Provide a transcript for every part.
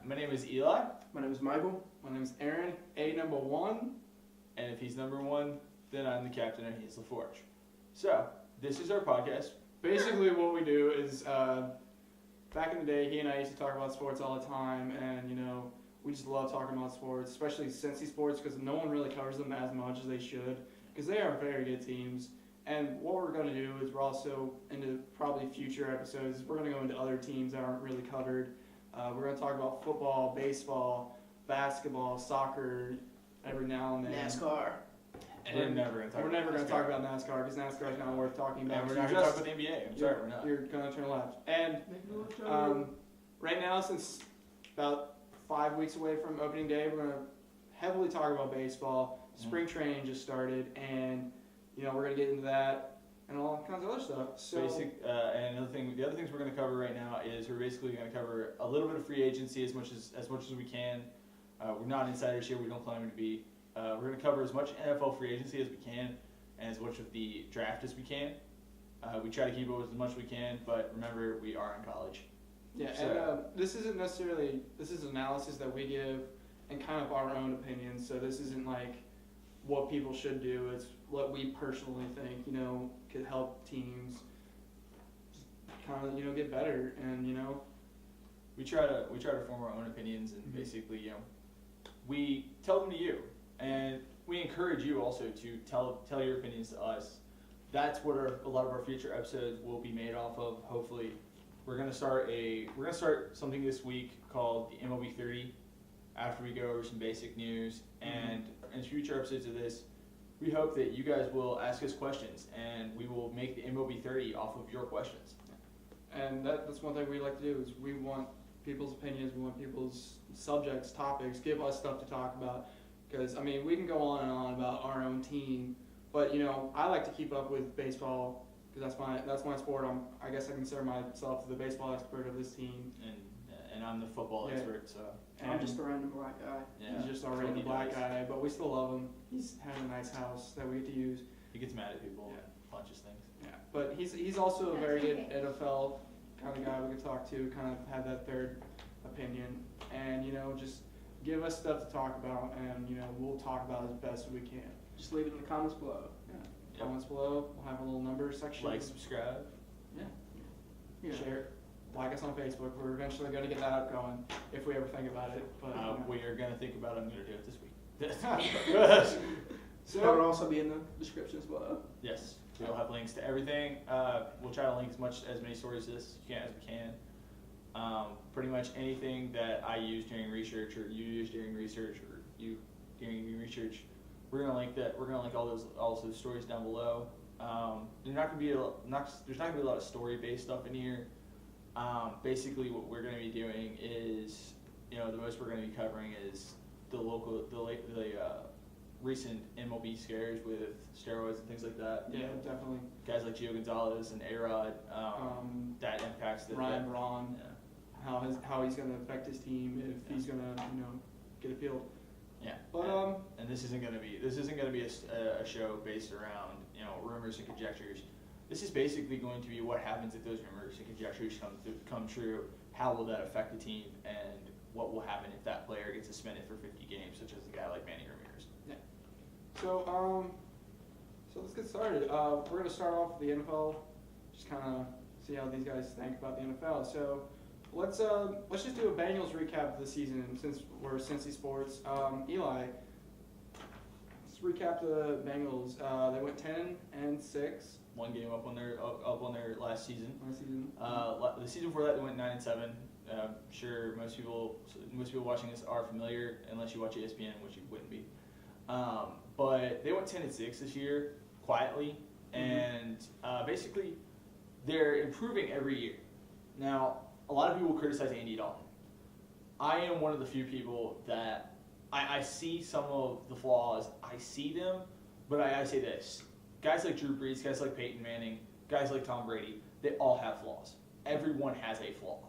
My name is Eli. My name is Michael. My name is Aaron, number 1. And if he's number 1, then I'm the captain and he's LaForge. So, this is our podcast. Basically what we do is, back in the day, he and I used to talk about sports all the time, and, we just love talking about sports, especially Cincy sports, because no one really covers them as much as they should, because they are very good teams. And what we're going to do is we're also, into probably future episodes, we're going to go into other teams that aren't really covered. We're going to talk about football, baseball, basketball, soccer, every now and then. NASCAR. And we're never going to talk about NASCAR because NASCAR is not worth talking about. And we're not going to talk about the NBA. I'm sorry, we're not. You're going to turn left. And right now, since about 5 weeks away from opening day, we're going to heavily talk about baseball. Spring training just started, and we're going to get into that and all kinds of other stuff. So and the other things we're going to cover right now is we're basically going to cover a little bit of free agency as much as we can. We're not insiders here. We don't claim to be. We're going to cover as much NFL free agency as we can and as much of the draft as we can. We try to keep it as much as we can, but remember, we are in college. Yeah, so, and this is analysis that we give and kind of our own opinions. So this isn't like what people should do. It's what we personally think, could help teams kind of, get better. And, we try to form our own opinions and basically, we tell them to you. And we encourage you also to tell your opinions to us. That's what a lot of our future episodes will be made off of. Hopefully, we're gonna start something this week called the MLB 30. After we go over some basic news, and in future episodes of this, we hope that you guys will ask us questions, and we will make the MLB 30 off of your questions. And that's one thing we like to do is we want people's opinions, we want people's subjects, topics, give us stuff to talk about. Because, we can go on and on about our own team, but, I like to keep up with baseball because that's my sport. I guess I consider myself the baseball expert of this team. And I'm the football expert, so. And I'm just a random black guy. Yeah, he's just a random black guy, but we still love him. He's has a nice house that we get to use. He gets mad at people and punches things. Yeah, but he's also a very good NFL kind of guy we could talk to, kind of have that third opinion, and, just give us stuff to talk about, and we'll talk about it as best as we can. Just leave it in the comments below. Yeah. Comments below. We'll have a little number section. Like, subscribe. Yeah. Share. Like us on Facebook. We're eventually going to get that up going if we ever think about it. But we are going to think about it. I'm going to do it this week. So that would also be in the descriptions below. Yes. We'll have links to everything. We'll try to link as many stories as we can. Pretty much anything that I use during research, or you use during research, or you during research, we're gonna link that. We're gonna link all those stories down below. There's not gonna be a lot of story-based stuff in here. Basically, what we're gonna be doing is, the most we're gonna be covering is the recent MLB scares with steroids and things like that. Yeah, definitely. Guys like Gio Gonzalez and A-Rod, that impacts the Ryan Braun. Yeah. How he's going to affect his team if he's going to get appealed. Yeah. But and this isn't going to be a show based around rumors and conjectures. This is basically going to be what happens if those rumors and conjectures come true. How will that affect the team, and what will happen if that player gets suspended for 50 games, such as a guy like Manny Ramirez. Yeah. So let's get started. We're going to start off with the NFL. Just kind of see how these guys think about the NFL. So. Let's just do a Bengals recap of the season since we're Cincy Sports. Eli, let's recap the Bengals. They went 10-6. One game up on their last season. The season before that they went 9-7. Sure, most people watching this are familiar, unless you watch ESPN, which you wouldn't be. But they went 10-6 this year quietly, and basically they're improving every year. Now, a lot of people criticize Andy Dalton. I am one of the few people that I see some of the flaws. I see them, but I say this. Guys like Drew Brees, guys like Peyton Manning, guys like Tom Brady, they all have flaws. Everyone has a flaw.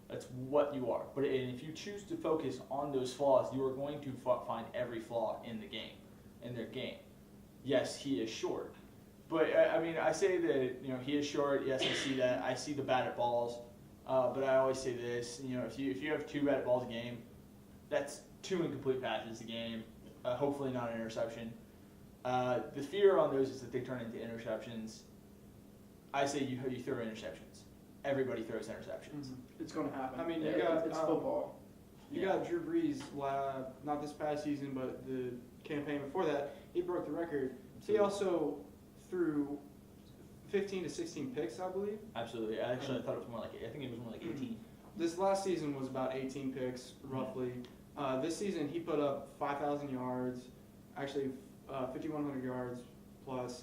That's what you are. But if you choose to focus on those flaws, you are going to find every flaw in their game. Yes, he is short. But, I say that, he is short. Yes, I see that. I see the bat at balls. But I always say this, if you have 2 batted balls a game, That's 2 incomplete passes a game. Hopefully not an interception. The fear on those is that they turn into interceptions. I say you throw interceptions. Everybody throws interceptions. It's going to happen. I mean, it's football. You got Drew Brees, not this past season, but the campaign before that, he broke the record. He also threw 15 to 16 picks, I believe. Absolutely. I thought it was more like, I think it was more like 18. This last season was about 18 picks, roughly. This season, he put up 5,000 yards, actually 5,100 yards plus,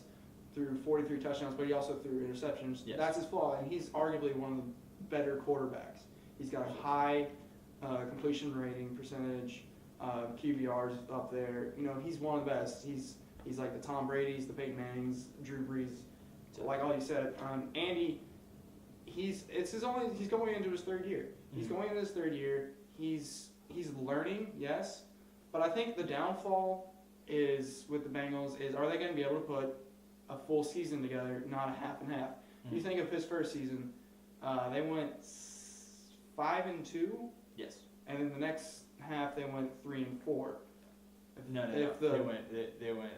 threw 43 touchdowns, but he also threw interceptions. Yes. That's his flaw, and he's arguably one of the better quarterbacks. He's got a high completion rating percentage, QBRs up there. You know, he's one of the best. He's like the Tom Brady's, the Peyton Manning's, Drew Brees. Like all you said, Andy, he's going into his 3rd year. He's going into his 3rd year. He's learning, yes, but I think the downfall is with the Bengals is, are they going to be able to put a full season together, not a half and half? You think of his first season, they went 5-2. Yes. And then the next half they went 3-4. No. They went.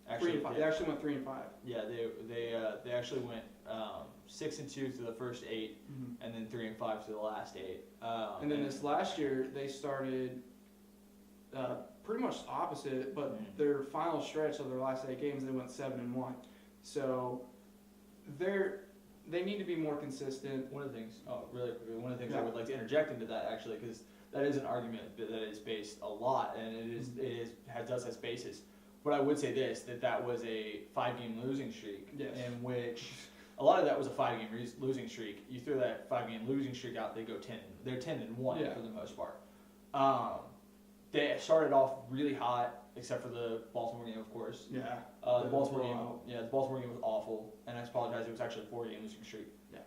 Actually, 3-5. They actually went 3-5. Yeah, they actually went 6-2 through the first 8, and then 3-5 through the last 8. And then this last year they started pretty much opposite, but their final stretch of their last 8 games they went 7-1. So they need to be more consistent. One of the things I would like to interject into that, actually, because that is an argument that is based a lot, and it does have basis. But I would say that was a 5-game losing streak, in which a lot of that was a 5-game losing streak. You throw that 5-game losing streak out, they go 10. They're 10-1 for the most part. They started off really hot, except for the Baltimore game, of course. Yeah. The Baltimore game was awful, and I apologize. It was actually a 4-game losing streak. Yeah.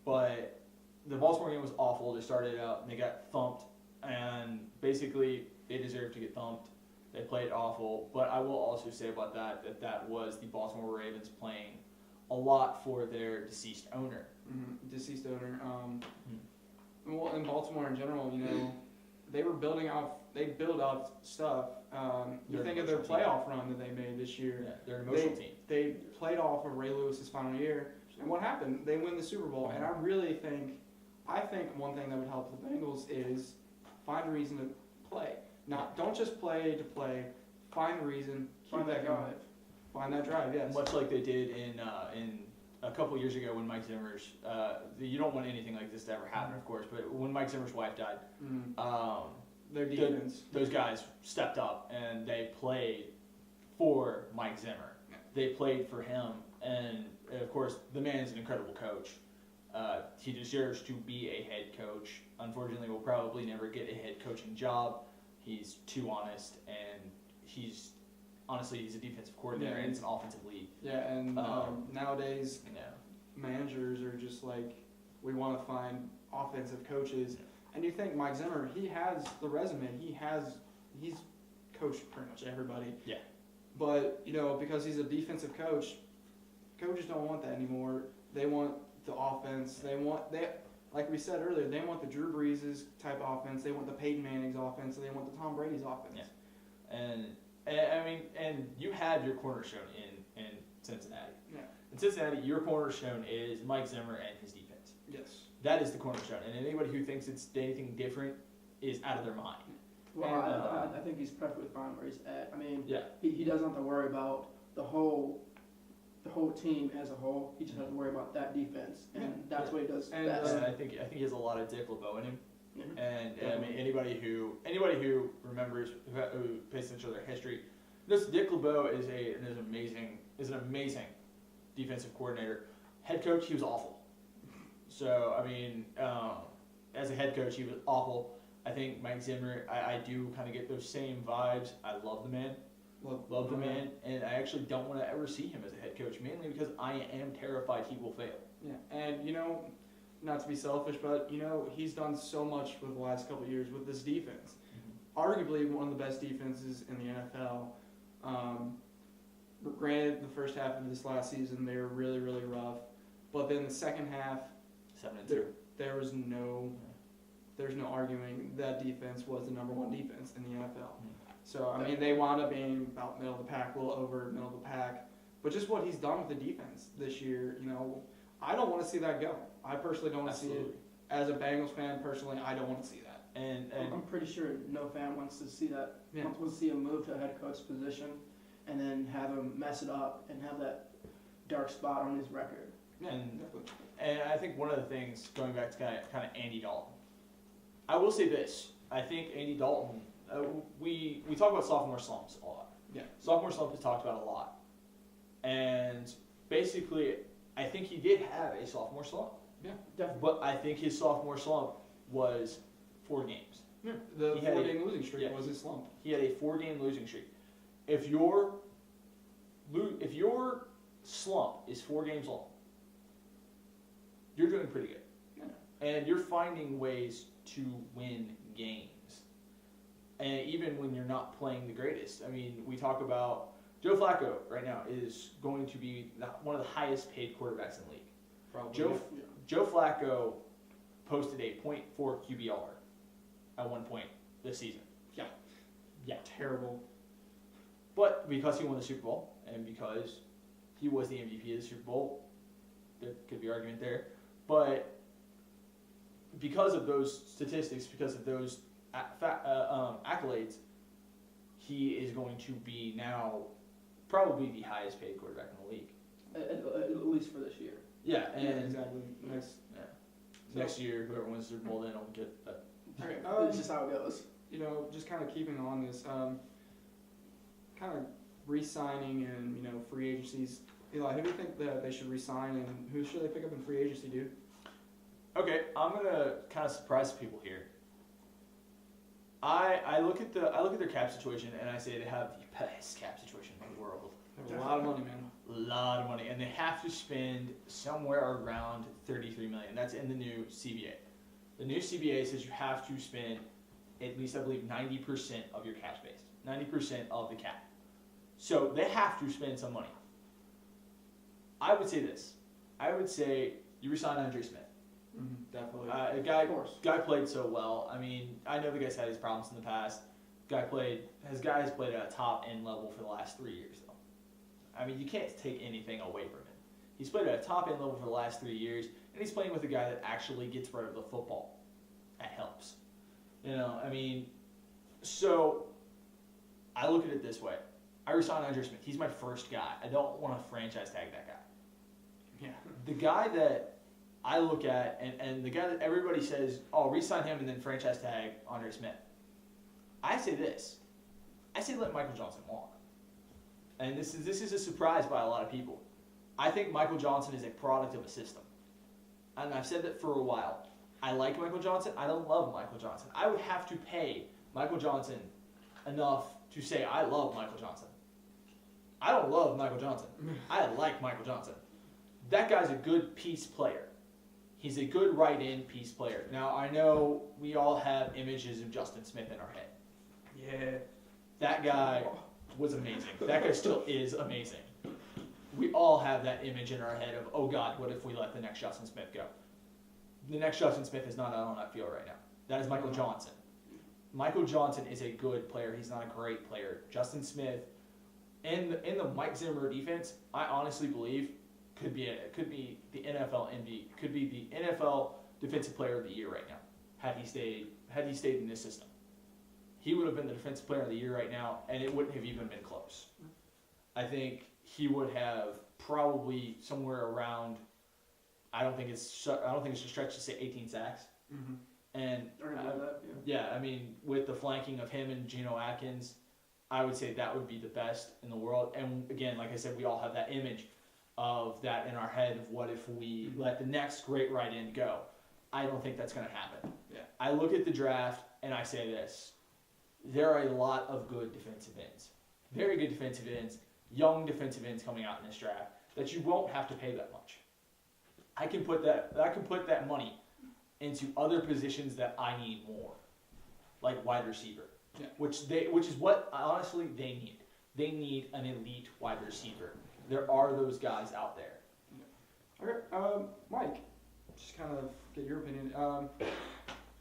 But the Baltimore game was awful. They started out and they got thumped, and basically they deserved to get thumped. They played awful, but I will also say about that was the Baltimore Ravens playing a lot for their deceased owner. Deceased owner. Well, in Baltimore in general, you know, they build out stuff. You think of their playoff run that they made this year. Yeah, they're an emotional team. They played off of Ray Lewis's final year, and what happened? They win the Super Bowl, and I think one thing that would help the Bengals is find a reason to play. Don't just play to play. Find a reason. Find that drive. Find that drive. Yes. Much like they did in a couple years ago when Mike Zimmer's. You don't want anything like this to ever happen, of course. But when Mike Zimmer's wife died, their defense. Those guys stepped up and they played for Mike Zimmer. They played for him, and of course, the man is an incredible coach. He deserves to be a head coach. Unfortunately, will probably never get a head coaching job. He's too honest, and he's a defensive coordinator, and it's an offensive league. Yeah, and nowadays, managers are just like, we want to find offensive coaches. And you think Mike Zimmer, he has the resume. He's coached pretty much everybody. Yeah. But, you know, because he's a defensive coach, coaches don't want that anymore. They want the offense. Like we said earlier, they want the Drew Brees' type offense. They want the Peyton Manning's offense. And they want the Tom Brady's offense. Yeah. And you had your cornerstone in Cincinnati. Yeah. In Cincinnati, your cornerstone is Mike Zimmer and his defense. Yes. That is the cornerstone. And anybody who thinks it's anything different is out of their mind. Well, I think he's perfectly fine where he's at. I mean, he doesn't have to worry about the whole team as a whole. He just has to worry about that defense, and that's what he does best. And I think he has a lot of Dick LeBeau in him. And I mean, anybody who remembers, who pays attention to their history, this Dick LeBeau is an amazing defensive coordinator. Head coach, he was awful. So I mean, as a head coach, he was awful. I think Mike Zimmer, I do kind of get those same vibes. I love the man. Love the man, and I actually don't want to ever see him as a head coach, mainly because I am terrified he will fail. Yeah, and you know, not to be selfish, but you know, he's done so much for the last couple of years with this defense. Arguably one of the best defenses in the NFL. Granted, the first half of this last season they were really, really rough, but then the second half, 7-2. There's no arguing that defense was the number one defense in the NFL. So, I mean, they wound up being about middle of the pack, a little over middle of the pack. But just what he's done with the defense this year, I don't want to see that go. I personally don't want to see it. As a Bengals fan, personally, I don't want to see that. And I'm pretty sure no fan wants to see that. Yeah. Wants to see him move to a head coach position and then have him mess it up and have that dark spot on his record. Yeah, and I think one of the things, going back to kind of Andy Dalton, I will say this. I think Andy Dalton, we talk about sophomore slumps a lot. Yeah. Sophomore slump is talked about a lot. And basically, I think he did have a sophomore slump. Yeah, definitely. But I think his sophomore slump was 4 games. Yeah, the 4-game losing streak was his slump. He had a 4-game losing streak. If your slump is 4 games long, you're doing pretty good. Yeah. And you're finding ways to win games. And even when you're not playing the greatest. I mean, we talk about Joe Flacco right now is going to be one of the highest paid quarterbacks in the league. Probably. Joe Flacco posted a .4 QBR at one point this season. Yeah. Terrible. But because he won the Super Bowl and because he was the MVP of the Super Bowl, there could be argument there. But because of those statistics, because of those accolades, he is going to be now probably the highest paid quarterback in the league. At least for this year. Yeah, and exactly. Next year, whoever wins the Super Bowl then will get that. Okay, it's just how it goes. Just kind of keeping on this, kind of re-signing and free agencies. Eli, who do you think that they should re-sign and who should they pick up in free agency, dude? Okay, I'm gonna kind of surprise people here. I look at their cap situation and I say they have the best cap situation in the world. They have a lot of money, man. A lot of money, and they have to spend somewhere around $33 million. That's in the new CBA. The new CBA says you have to spend at least, I believe, 90% of your cap space, 90% of the cap. So they have to spend some money. I would say this. I would say you resign Andre Smith. Definitely. Guy played so well. I mean, I know the guy's had his problems in the past. Guys played at a top end level for the last 3 years, though. I mean, you can't take anything away from him. He's played at a top end level for the last 3 years, and he's playing with a guy that actually gets rid of the football. That helps. I mean, so I look at it this way. I resign Andre Smith. He's my first guy. I don't want to franchise tag that guy. Yeah. The guy that I look at, and the guy that everybody says, oh, re-sign him and then franchise tag Andre Smith. I say this. I say let Michael Johnson walk. And this is a surprise by a lot of people. I think Michael Johnson is a product of a system. And I've said that for a while. I like Michael Johnson. I don't love Michael Johnson. I would have to pay Michael Johnson enough to say I love Michael Johnson. I don't love Michael Johnson. I like Michael Johnson. That guy's a good piece player. He's a good right-in piece player. Now, I know we all have images of Justin Smith in our head. Yeah. That guy was amazing. That guy still is amazing. We all have that image in our head of, oh God, what if we let the next Justin Smith go? The next Justin Smith is not out on that field right now. That is Michael Johnson. Michael Johnson is a good player. He's not a great player. Justin Smith, in the Mike Zimmer defense, I honestly believe could be the NFL MVP, could be the NFL Defensive Player of the Year right now. Had he stayed in this system, he would have been the Defensive Player of the Year right now, and it wouldn't have even been close. I think he would have probably somewhere around. I don't think it's a stretch to say 18 sacks. Mm-hmm. And I mean, with the flanking of him and Geno Atkins, I would say that would be the best in the world. And again, like I said, we all have that image of that in our head of what if we let the next great right end go. I don't think that's going to happen. Yeah. I look at the draft and I say this. There are a lot of good defensive ends. Very good defensive ends, young defensive ends coming out in this draft that you won't have to pay that much. I can put that money into other positions that I need more, like wide receiver, which is what honestly they need. They need an elite wide receiver. There are those guys out there. Okay, Mike, just kind of get your opinion.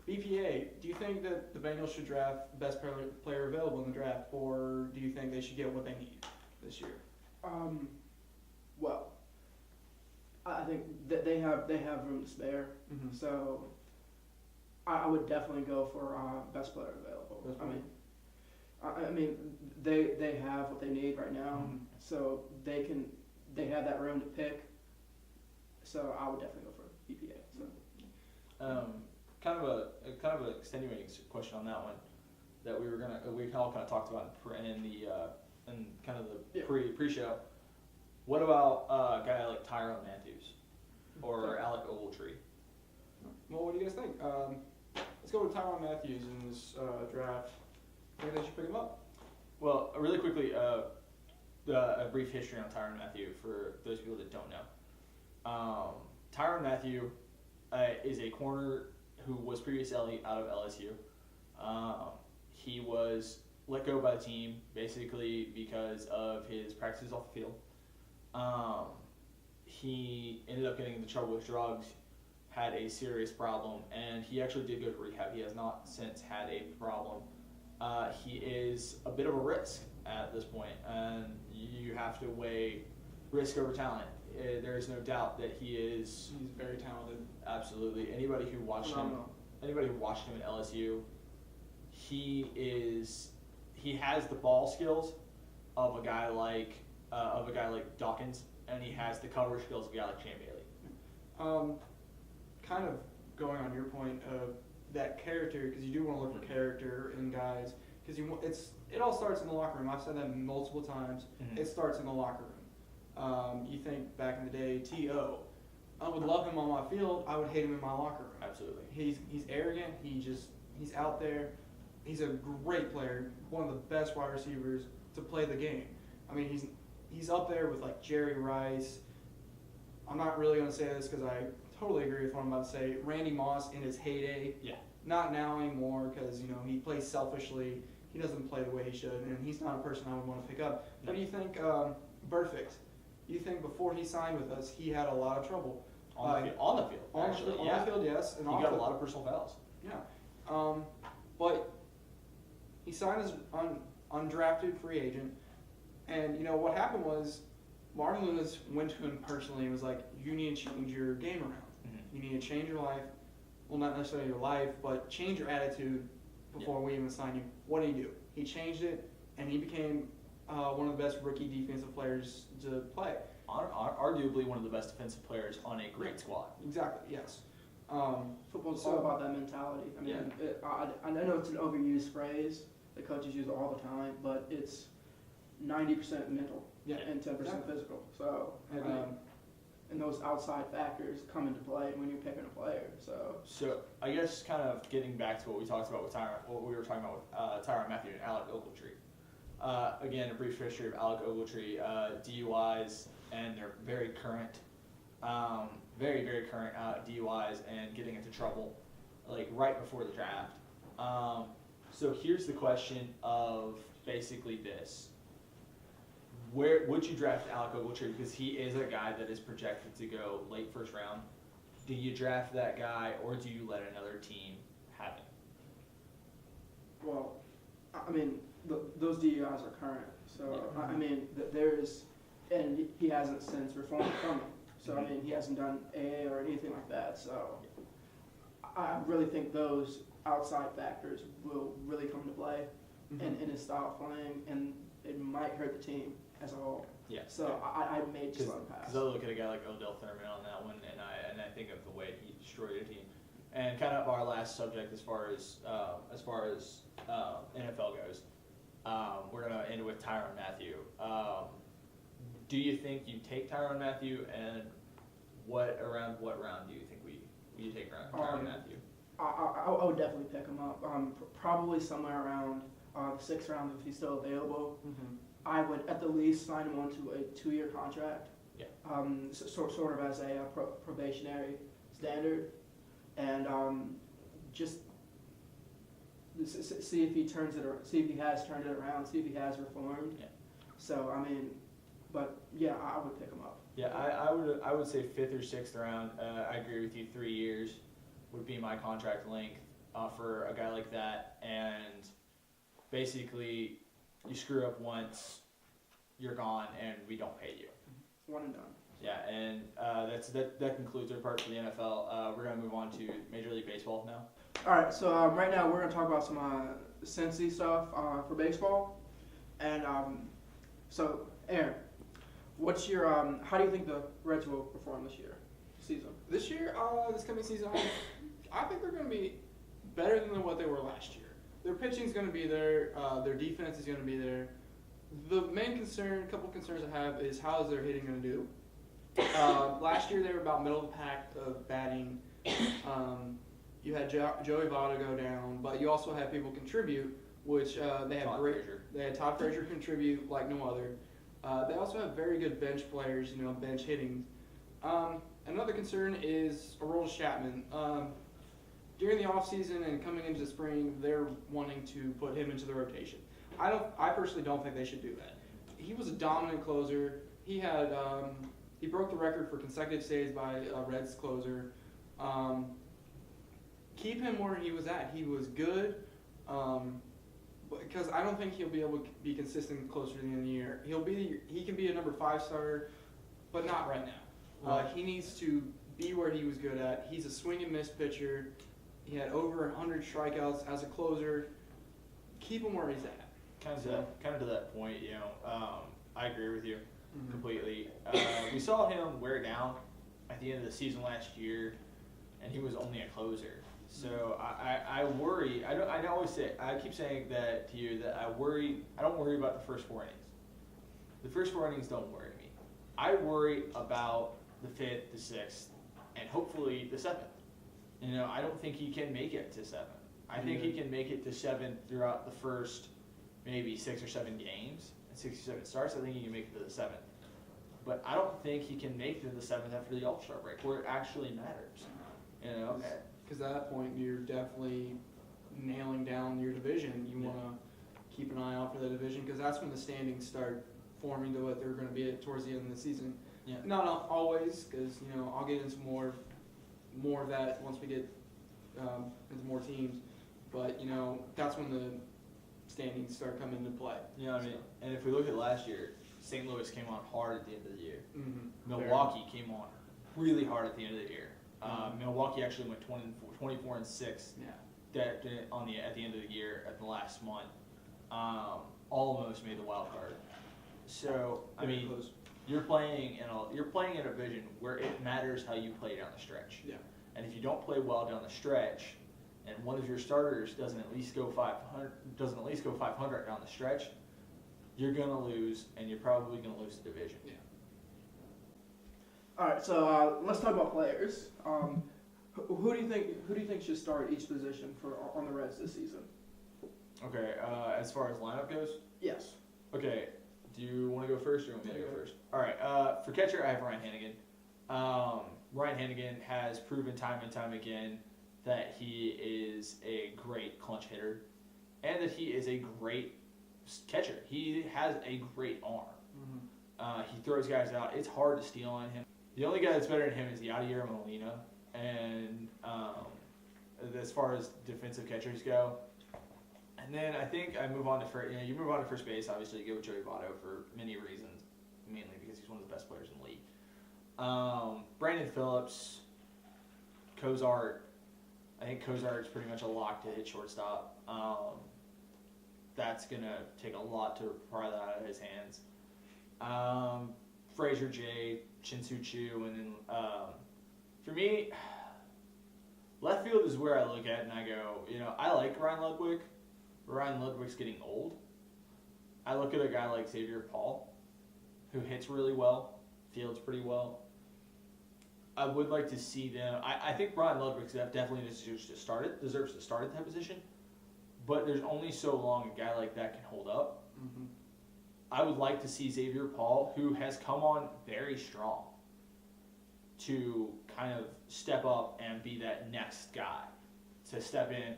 BPA, do you think that the Bengals should draft best player available in the draft, or do you think they should get what they need this year? Well, I think that they have room to spare, so I would definitely go for best player available. I mean, they have what they need right now, so they have that room to pick. So I would definitely go for BPA. So. Kind of a extenuating question on that one that we all kind of talked about in kind of the pre-show. What about a guy like Tyrann Mathieu or Alec Ogletree? Well, what do you guys think? Let's go with Tyrann Mathieu in this draft. I think they should pick him up. Well, really quickly, a brief history on Tyrann Mathieu for those people that don't know. Tyrann Mathieu is a corner who was previously out of LSU. He was let go by the team basically because of his practices off the field. He ended up getting into trouble with drugs, had a serious problem, and he actually did go to rehab. He has not since had a problem. He is a bit of a risk at this point, and you have to weigh risk over talent. There is no doubt that he's very talented. Absolutely. Anybody who watched him at LSU, he has the ball skills of a guy like Dawkins, and he has the cover skills of a guy like Shane Bailey. Kind of going on your point of that character, because you do want to look for character in guys, because it all starts in the locker room. I've said that multiple times. It starts in the locker room. You think back in the day, T.O. I would love him on my field. I would hate him in my locker room. Absolutely. He's arrogant. He's out there. He's a great player. One of the best wide receivers to play the game. I mean, he's up there with like Jerry Rice. I'm not really going to say this because I totally agree with what I'm about to say. Randy Moss in his heyday. Yeah. Not now anymore because he plays selfishly. He doesn't play the way he should, and he's not a person I would want to pick up. No. What do you think, Perfect? You think before he signed with us, he had a lot of trouble? On the field, on the field, yes. And he got a lot of personal fouls. Yeah. But he signed as undrafted free agent, and what happened was Marvin Lewis went to him personally and was like, "You need to change your game around. You need to change your life. Well, not necessarily your life, but change your attitude before we even sign you." What did he do? He changed it, and he became one of the best rookie defensive players to play. Arguably one of the best defensive players on a great squad. Exactly, yes. Football's all about that mentality. I mean, I know it's an overused phrase that coaches use all the time, but it's 90% mental and 10% physical. So, and those outside factors come into play when you're picking a player. So I guess kind of getting back to what we talked about with what we were talking about with Tyrann Mathieu and Alec Ogletree. Again, a brief history of Alec Ogletree, DUIs, and they're very current, very, very current DUIs and getting into trouble, like right before the draft. So here's the question of basically this. Where would you draft Alec Ogletree? Because he is a guy that is projected to go late first round. Do you draft that guy, or do you let another team have him? Well, I mean, those DUIs are current. So, I mean, and he hasn't since reformed from it. So, I mean, he hasn't done AA or anything like that. So, I really think those outside factors will really come into play in his style of playing, and it might hurt the team as a whole. Yeah. So I may just let him pass. Because I look at a guy like Odell Thurman on that one, and I think of the way he destroyed a team. And kind of our last subject as far as NFL goes, we're gonna end with Tyrann Mathieu. Do you think you take Tyrann Mathieu, and what round do you think we take Tyrann Mathieu? I would definitely pick him up. Probably somewhere around the 6th round if he's still available. I would at the least sign him onto a 2-year contract. Yeah. Sort of as a probationary standard, and just see if he turns it, or see if he has turned it around, see if he has reformed. Yeah. So I mean, but yeah, I would pick him up. Yeah, I would say 5th or 6th round. I agree with you. 3 years would be my contract length. for a guy like that, and basically you screw up once, you're gone, and we don't pay you. One and done. Yeah, and that concludes our part for the NFL. We're gonna move on to Major League Baseball now. All right, so right now we're gonna talk about some Cincy stuff for baseball, and so Aaron, what's your how do you think the Reds will perform this season? This year, this coming season, I think they're going to be better than what they were last year. Their pitching's going to be there. Their defense is going to be there. The main couple concerns I have is how is their hitting going to do? Last year they were about middle of the pack of batting. You had Joey Votto go down, but you also had people contribute, which they had They had Todd Frazier contribute like no other. They also have very good bench players, bench hitting. Another concern is Aroldis Chapman. During the offseason and coming into the spring, they're wanting to put him into the rotation. I personally don't think they should do that. He was a dominant closer. He had he broke the record for consecutive saves by a Reds closer. Keep him where he was at. He was good. Because I don't think he'll be able to be consistent closer to the end of the year. He can be a number 5 starter, but not right now. He needs to be where he was good at. He's a swing and miss pitcher. He had over 100 strikeouts as a closer. Keep him where he's at. Kind of to that point, I agree with you completely. We saw him wear down at the end of the season last year, and he was only a closer. So I worry. I keep saying that to you that I don't worry about the first 4 innings. The first 4 innings don't worry me. I worry about the 5th, the 6th, and hopefully the 7th. I don't think he can make it to 7. I think he can make it to 7 throughout the first maybe 6 or 7 games and 6 or 7 starts. I think he can make it to the 7th. But I don't think he can make it to the 7th after the All-Star break, where it actually matters. Because at that point, you're definitely nailing down your division. You want to keep an eye out for the division because that's when the standings start forming to what they're going to be at towards the end of the season. Yeah. Not always, because I'll get into more of that once we get into more teams. But that's when the standings start coming into play. And if we look at last year, St. Louis came on hard at the end of the year. Mm-hmm. Milwaukee came on really hard at the end of the year. Milwaukee actually went 24-6 at the end of the year at the last month. Almost made the wild card. So Close. you're playing in a division where it matters how you play down the stretch. Yeah. And if you don't play well down the stretch, and one of your starters doesn't at least go 500 down the stretch, you're gonna lose, and you're probably gonna lose the division. Yeah. All right, so let's talk about players. Who do you think should start each position on the Reds this season? Okay, as far as lineup goes? Yes. Okay, do you want to go first or you want me to go first? All right, for catcher, I have Ryan Hannigan. Ryan Hannigan has proven time and time again that he is a great clutch hitter and that he is a great catcher. He has a great arm. Mm-hmm. He throws guys out. It's hard to steal on him. The only guy that's better than him is Yadier Molina. And as far as defensive catchers go, and then I think I move on to first. You move on to first base. Obviously, you go with Joey Votto for many reasons, mainly because he's one of the best players in the league. Brandon Phillips, Cozart. I think Cozart's pretty much a lock to hit shortstop. That's gonna take a lot to pry that out of his hands. Frazier J, Shin-Soo Choo, and then for me, left field is where I look at and I go, I like Ryan Ludwig, but Ryan Ludwig's getting old. I look at a guy like Xavier Paul, who hits really well, fields pretty well. I would like to see them. I think Ryan Ludwig definitely deserves to start at that position, but there's only so long a guy like that can hold up. Mm-hmm. I would like to see Xavier Paul, who has come on very strong, to kind of step up and be that next guy to step in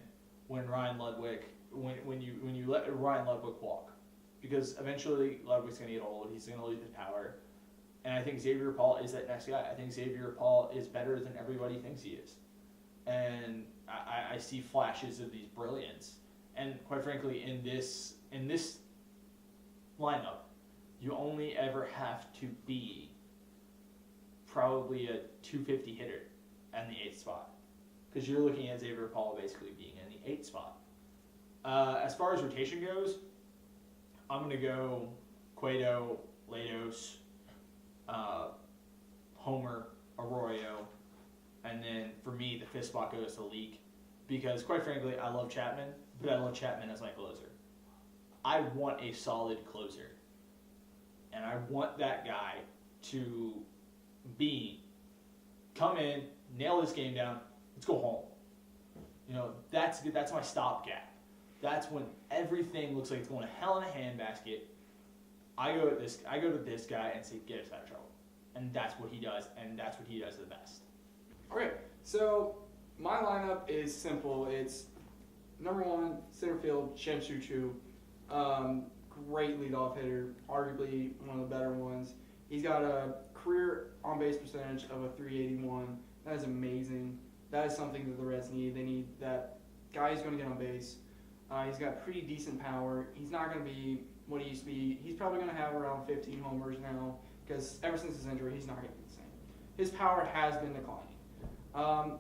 when Ryan Ludwig, when you let Ryan Ludwig walk, because eventually Ludwig's going to get old. He's going to lose his power, and I think Xavier Paul is that next guy. I think Xavier Paul is better than everybody thinks he is, and I see flashes of these brilliance, and quite frankly, in this lineup, you only ever have to be probably a 250 hitter in the 8th spot, because you're looking at Xavier Paul basically being in the 8th spot. As far as rotation goes, I'm gonna go Cueto, Latos, Homer, Arroyo, and then for me the 5th spot goes to Leak, because quite frankly I love Chapman, but I love Chapman as my closer. I want a solid closer, and I want that guy to come in, nail this game down, let's go home. You know, that's my stopgap. That's when everything looks like it's going to hell in a handbasket. I go to this guy and say, get us out of trouble. And that's what he does, and that's what he does the best. Okay, so my lineup is simple. It's number 1, center field, Shen Chu. Great leadoff hitter, arguably one of the better ones. He's got a career on-base percentage of a .381. That is amazing. That is something that the Reds need. They need that guy who's going to get on base. He's got pretty decent power. He's not going to be what he used to be. He's probably going to have around 15 homers now, because ever since his injury, he's not going to be the same. His power has been declining.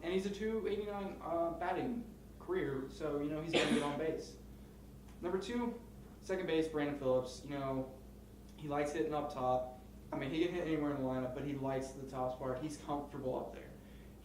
And he's a .289 batting career, so, you know, he's going to get on base. Number 2, second base, Brandon Phillips. You know, he likes hitting up top. I mean, he can hit anywhere in the lineup, but he likes the top spot. He's comfortable up there.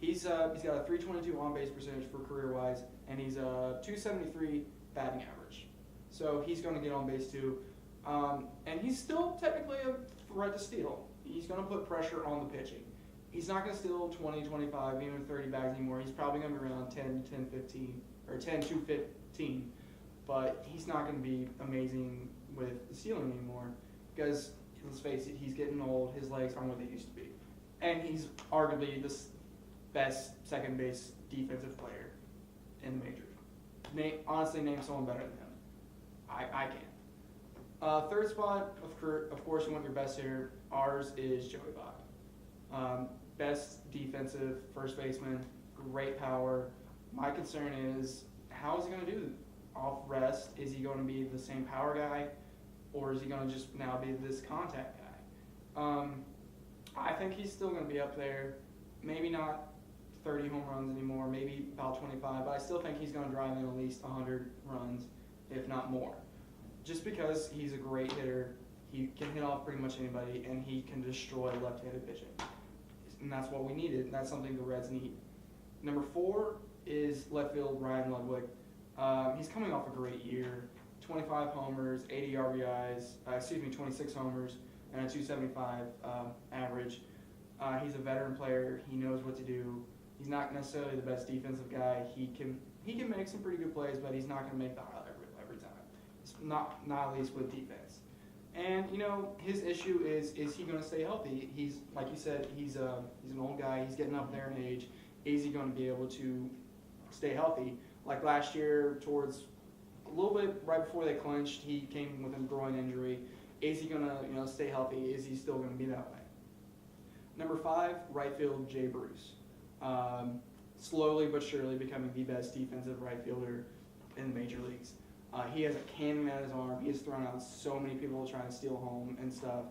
He's got a .322 on-base percentage for career-wise, and he's a .273 batting average. So he's going to get on base too. And he's still technically a threat to steal. He's going to put pressure on the pitching. He's not going to steal 20, 25, even 30 bags anymore. He's probably going to be around 10, 15, or 10 to 15. But he's not going to be amazing with the stealing anymore, because let's face it, he's getting old. His legs aren't what they used to be. And he's arguably the best second base defensive player in the majors. Honestly, name someone better than him. I can't. Third spot, of course, you want your best hitter. Ours is Joey Bach. Best defensive first baseman, great power. My concern is, how is he going to do off rest? Is he going to be the same power guy, or is he going to just now be this contact guy? I think he's still going to be up there. Maybe not 30 home runs anymore, maybe about 25, but I still think he's going to drive in at least 100 runs, if not more. Just because he's a great hitter, he can hit off pretty much anybody, and he can destroy left-handed pitching. And that's what we needed, and that's something the Reds need. Number 4 is left field, Ryan Ludwig. He's coming off a great year. 25 homers, 80 RBIs, 26 homers, and a .275 average. He's a veteran player. He knows what to do. He's not necessarily the best defensive guy. He can make some pretty good plays, but he's not going to make the highlight every time. It's not at least with defense. And, you know, his issue is he going to stay healthy? He's, like you said, he's an old guy. He's getting up there in age. Is he going to be able to stay healthy? Like last year, towards a little bit right before they clinched, he came with a groin injury. Is he going to, stay healthy? Is he still going to be that way? Number 5, right field, Jay Bruce. Slowly but surely becoming the best defensive right fielder in the major leagues. He has a cannon at his arm. He has thrown out so many people trying to steal home and stuff.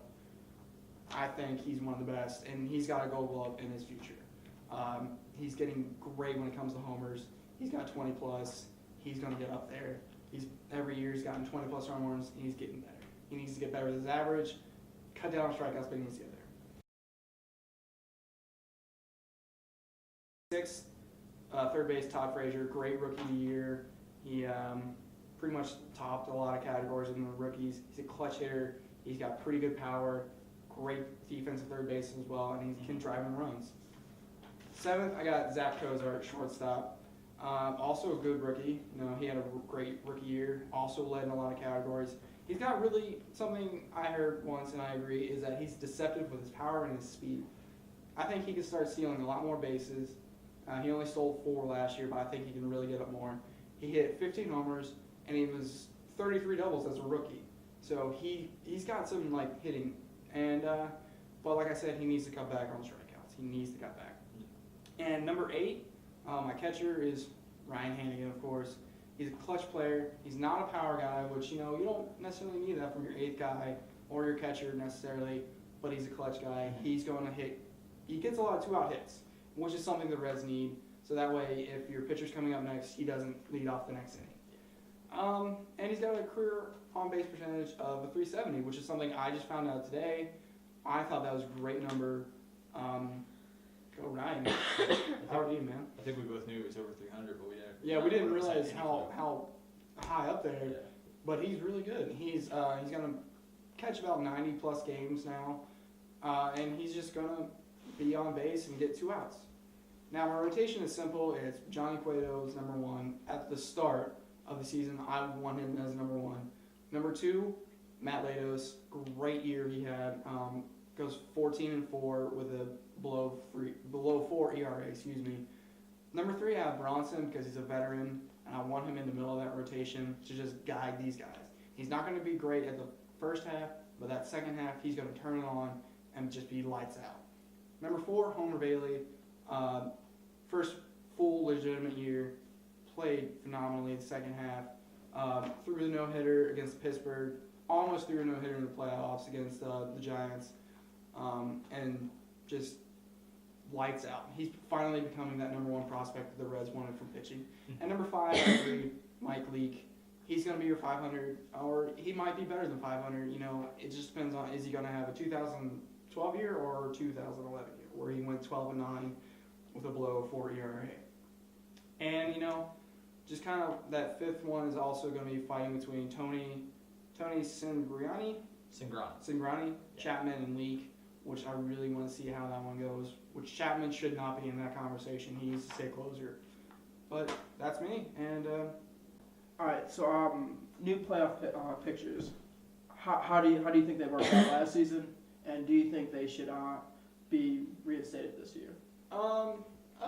I think he's one of the best, and he's got a Gold Glove in his future. He's getting great when it comes to homers. He's got 20 plus. He's going to get up there. Every year he's gotten 20 plus home runs, and he's getting better. He needs to get better with his average, cut down on strikeouts, but he needs to get there. 6th, third base, Todd Frazier, great rookie of the year. He pretty much topped a lot of categories in the rookies. He's a clutch hitter. He's got pretty good power, great defensive third base as well, and he can drive in runs. 7th, I got Zach Cozart, shortstop. Also a good rookie. He had a great rookie year. Also led in a lot of categories. He's got really something I heard once, and I agree, is that he's deceptive with his power and his speed. I think he can start stealing a lot more bases. He only stole 4 last year, but I think he can really get up more. He hit 15 homers, and he was 33 doubles as a rookie. So he's got some hitting, and but like I said, he needs to cut back on strikeouts. He needs to cut back. And number 8, my catcher is Ryan Hannigan, of course. He's a clutch player. He's not a power guy, which, you don't necessarily need that from your eighth guy or your catcher necessarily, but he's a clutch guy. He's going to hit. He gets a lot of two-out hits, which is something the Reds need. So that way, if your pitcher's coming up next, he doesn't lead off the next inning. And he's got a career on-base percentage of a 370, which is something I just found out today. I thought that was a great number. Go Ryan. How are you, man? I think we both knew it was over 300, but we didn't. Yeah, we didn't realize how high up there. Yeah. But he's really good. He's gonna catch about 90+ games now, and he's just gonna be on base and get 2 outs. Now my rotation is simple. It's Johnny Cueto is number 1 at the start of the season. I want him as number 1. Number 2, Matt Latos. Great year he had. Goes 14-4 with a below 4 ERA. Number 3, I have Bronson because he's a veteran, and I want him in the middle of that rotation to just guide these guys. He's not going to be great at the first half, but that second half he's going to turn it on and just be lights out. Number 4, Homer Bailey. First full legitimate year, played phenomenally the second half. Threw the no-hitter against Pittsburgh, almost threw a no-hitter in the playoffs against the Giants, and just lights out. He's finally becoming that number 1 prospect that the Reds wanted from pitching. And number 5, I agree, Mike Leake. He's going to be your 500, or he might be better than 500. It just depends on, is he going to have a 2012 year or 2011 year, where he went 12-9 with a below 4 ERA. And, just kind of that 5th one is also going to be fighting between Tony Cingrani, Yeah. Chapman, and Leake, which I really want to see how that one goes, which Chapman should not be in that conversation. He needs to stay closer. But that's me. And All right, so new playoff pictures. How do you think they worked out last season, and do you think they should be reinstated this year? I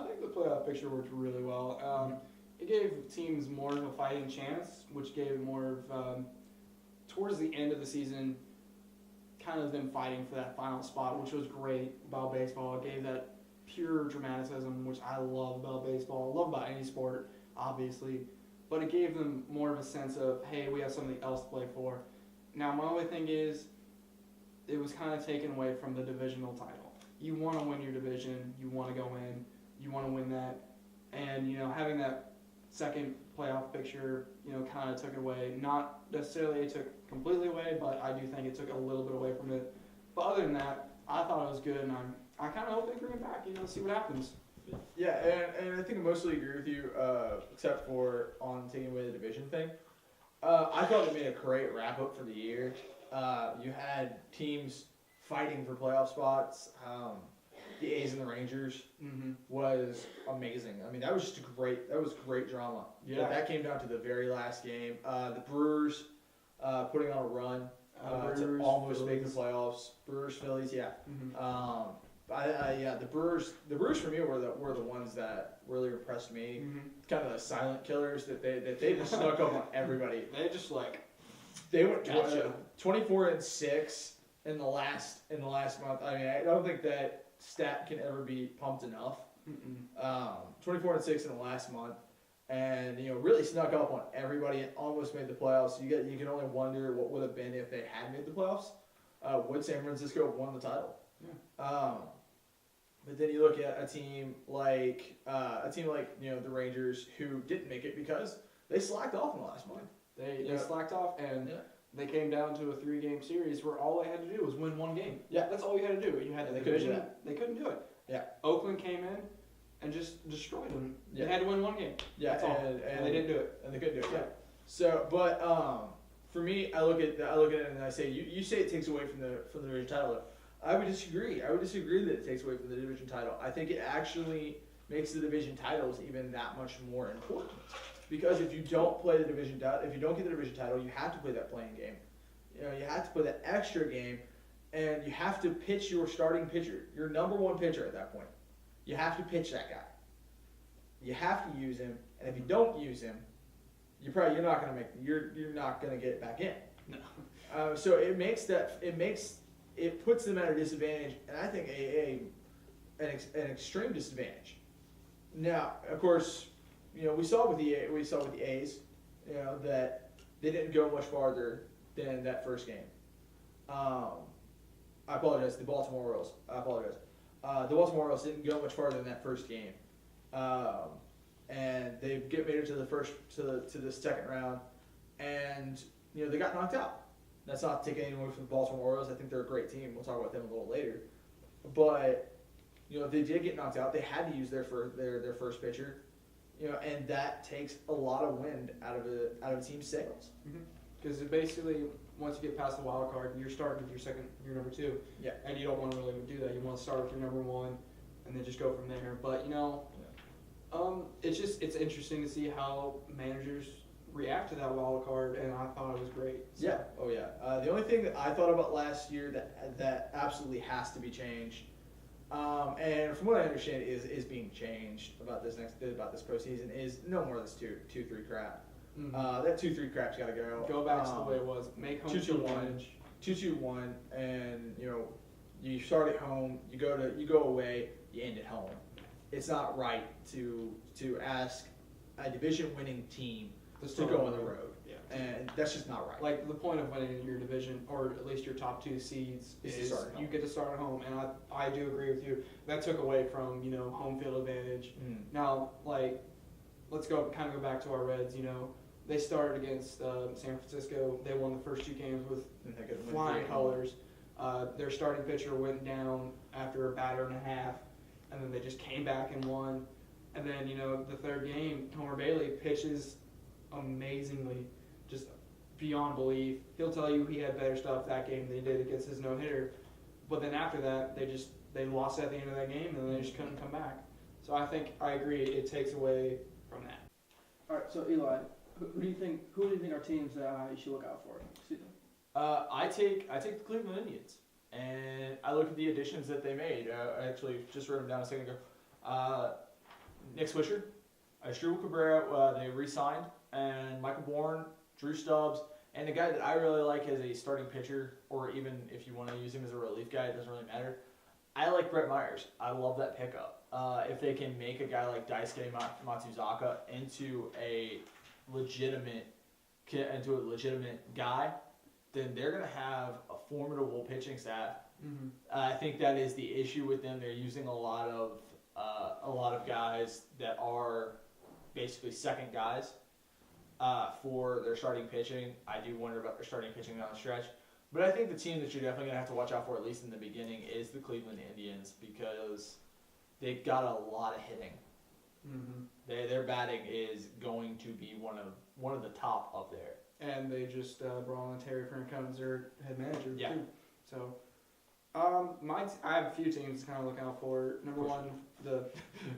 think the playoff picture worked really well. It gave teams more of a fighting chance, which gave more of, towards the end of the season, kind of them fighting for that final spot, which was great about baseball. It gave that pure dramaticism, which I love about baseball. I love about any sport, obviously. But it gave them more of a sense of, hey, we have something else to play for. Now, my only thing is, it was kind of taken away from the divisional title. You want to win your division. You want to go in. You want to win that. And, having that second playoff picture, kind of took it away. Not necessarily it took completely away, but I do think it took a little bit away from it. But other than that, I thought it was good, and I kind of hope they bring it back, see what happens. Yeah, and I think I mostly agree with you, except for on taking away the division thing. I thought it made a great wrap-up for the year. You had teams fighting for playoff spots. The A's and the Rangers was amazing. I mean, that was just great drama. Yeah. That came down to the very last game. The Brewers putting on a run to almost make the playoffs. Brewers, Phillies, yeah. The Brewers for me were the ones that really impressed me. Kind of the silent killers that they just snuck up on everybody. They went 24-6 in the last month. I mean, I don't think that stat can ever be pumped enough. 24-6 in the last month, and really snuck up on everybody and almost made the playoffs. You can only wonder what would have been if they had made the playoffs. Would San Francisco have won the title? Yeah. But then you look at a team like the Rangers, who didn't make it because they slacked off in the last month. They slacked off, and they came down to a 3-game series where all they had to do was win 1 game. Yeah, that's all you had to do. You had the division. They couldn't do it. Yeah. Oakland came in and just destroyed them. Yeah. They had to win 1 game. Yeah, that's all. And they didn't do it. And they couldn't do it. Yeah. So, but for me, I look at it and I say, you say it takes away from the division title. I would disagree. I would disagree that it takes away from the division title. I think it actually makes the division titles even that much more important. Because if you don't play the division title, if you don't get the division title, you have to play that playing game. You have to play that extra game, and you have to pitch your starting pitcher, your number 1 pitcher at that point. You have to pitch that guy. You have to use him, and if you don't use him, you're not going to get it back in. No. So it puts them at a disadvantage, and I think an extreme disadvantage. Now, of course, we saw with the A's, that they didn't go much farther than that first game. I apologize. The Baltimore Orioles. I apologize. The Baltimore Orioles didn't go much farther than that first game, and they made it to the second round, and they got knocked out. That's not taking anything away from the Baltimore Orioles. I think they're a great team. We'll talk about them a little later, but they did get knocked out. They had to use their first pitcher, and that takes a lot of wind out of a team's sails. Because basically, once you get past the wild card, you're starting with your number 2. Yeah. And you don't want to really do that. You want to start with your number 1, and then just go from there. But it's interesting to see how managers react to that wild card, and I thought it was great. So. Yeah. Oh yeah. The only thing that I thought about last year that absolutely has to be changed, and from what I understand is being changed about this postseason is no more of this 2-3 crap. Mm-hmm. That 2-3 crap's got to go. Go back to the way it was. Make home 2-2-1, 2-2-1, and you start at home, you go away, you end at home. It's not right to ask a division-winning team to go on the road. Yeah. And that's just not right. Like, the point of winning your division, or at least your top 2 seeds, is you get to start at home. And I do agree with you. That took away from, home field advantage. Now, let's go back to our Reds. They started against San Francisco. They won the first 2 games with flying colors. Their starting pitcher went down after a batter and a half, and then they just came back and won. And then, the third game, Homer Bailey pitches amazingly, just beyond belief. He'll tell you he had better stuff that game than he did against his no-hitter. But then after that, they lost at the end of that game, and they just couldn't come back. So I agree, it takes away from that. All right, so Eli, who do you think are teams that you should look out for? I take the Cleveland Indians, and I look at the additions that they made. I actually just wrote them down a second ago. Nick Swisher, Asdrubal Cabrera, they re-signed, and Michael Bourne, Drew Stubbs, and the guy that I really like as a starting pitcher, or even if you want to use him as a relief guy, it doesn't really matter. I like Brett Myers. I love that pickup. If they can make a guy like Daisuke Matsuzaka into a legitimate guy, then they're going to have a formidable pitching staff. Mm-hmm. I think that is the issue with them. They're using a lot of guys that are basically second guys for their starting pitching. I do wonder about their starting pitching down the stretch. But I think the team that you're definitely going to have to watch out for, at least in the beginning, is the Cleveland Indians, because they've got a lot of hitting. Mm-hmm. Their batting is going to be one of the top up there. And they just brought on Terry Francona as their head manager too. So, I have a few teams to kind of look out for. Number 1, the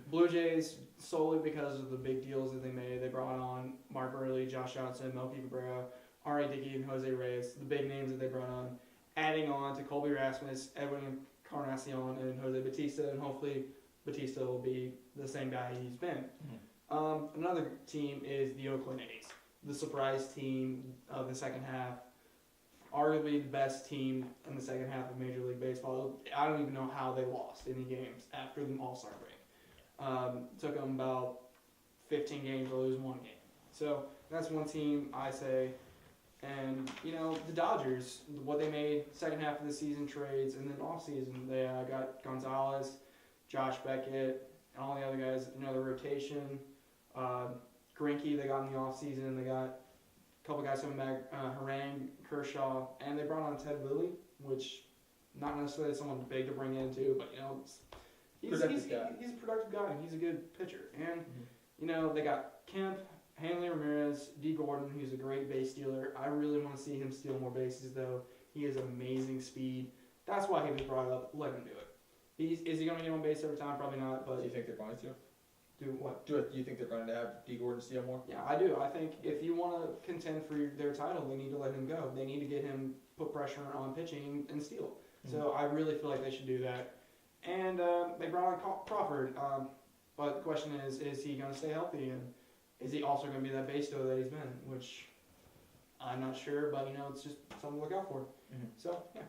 Blue Jays, solely because of the big deals that they made. They brought on Mark Burley, Josh Johnson, Melky Cabrera, R.A. Dickey, and Jose Reyes. The big names that they brought on. Adding on to Colby Rasmus, Edwin Encarnacion, and Jose Bautista, and hopefully Bautista will be the same guy he's been. Mm-hmm. Another team is the Oakland A's, the surprise team of the second half. Arguably the best team in the second half of Major League Baseball. I don't even know how they lost any games after the All-Star break. Took them about 15 games to lose 1 game. So that's one team I say. And, the Dodgers, what they made second half of the season trades, and then off season, they got Gonzalez, Josh Beckett, and all the other guys, another rotation. Greinke they got in the off season. They got a couple guys coming back, Harang, Kershaw, and they brought on Ted Lilly, which not necessarily someone big to bring into, but he's a productive guy. And he's a good pitcher, and they got Kemp, Hanley Ramirez, D. Gordon, who's a great base stealer. I really want to see him steal more bases, though. He has amazing speed. That's why he was brought up. Let him do it. Is he going to get on base every time? Probably not. But do you think they're going to? Do what? Do you think they're going to have D. Gordon steal more? Yeah, I do. I think if you want to contend for their title, they need to let him go. They need to get him, put pressure on pitching and steal. Mm-hmm. So I really feel like they should do that. And they brought on Crawford. But the question is he going to stay healthy? And is he also going to be that base stealer that he's been? Which I'm not sure, but it's just something to look out for. Mm-hmm. So, yeah.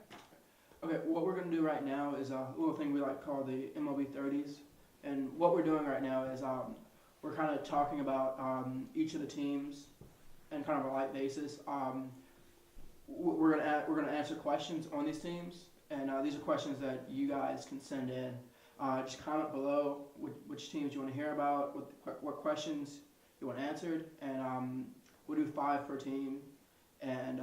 Okay, what we're going to do right now is a little thing we like to call the MLB 30s. And what we're doing right now is we're kind of talking about each of the teams and kind of a light basis. We're gonna answer questions on these teams, and these are questions that you guys can send in. Just comment below which teams you want to hear about, what questions you want answered, and we'll do 5 per team, and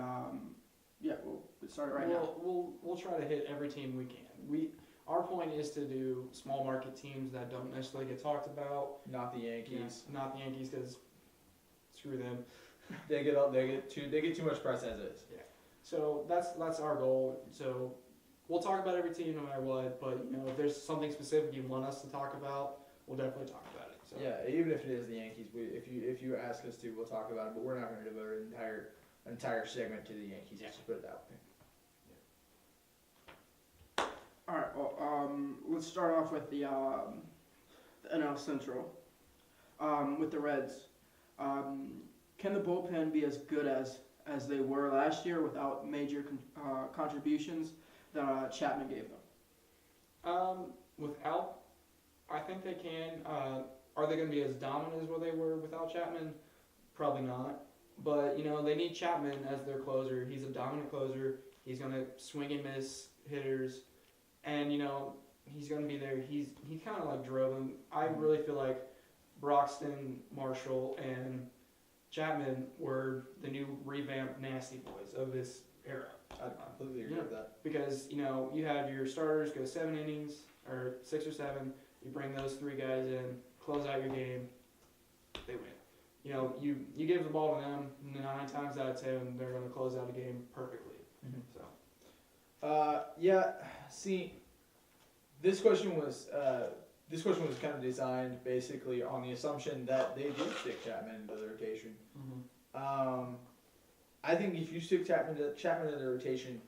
we'll get started right now. We'll try to hit every team we can. Our point is to do small market teams that don't necessarily get talked about. Not the Yankees. Yeah, not the Yankees, because screw them. They get too much press as is. Yeah. So that's our goal. So we'll talk about every team no matter what. But if there's something specific you want us to talk about, we'll definitely talk about it. So. Yeah, even if it is the Yankees, if you ask us to, we'll talk about it. But we're not going to devote an entire segment to the Yankees. Let's just put it that way. All right. Well, let's start off with the NL Central. With the Reds, can the bullpen be as good as they were last year without major contributions that Chapman gave them? Without, I think they can. Are they going to be as dominant as what they were without Chapman? Probably not. But they need Chapman as their closer. He's a dominant closer. He's going to swing and miss hitters. And, he's going to be there. He kind of drove them. I really feel like Broxton, Marshall, and Chapman were the new revamped nasty boys of this era. I completely agree with that. Because, you have your starters go 7 innings, or 6 or 7. You bring those 3 guys in, close out your game, they win. You give the ball to them, 9 times out of 10, they're going to close out a game perfectly. Mm-hmm. So. See, this question was kind of designed basically on the assumption that they did stick Chapman into the rotation. Mm-hmm. I think if you stick Chapman into the rotation,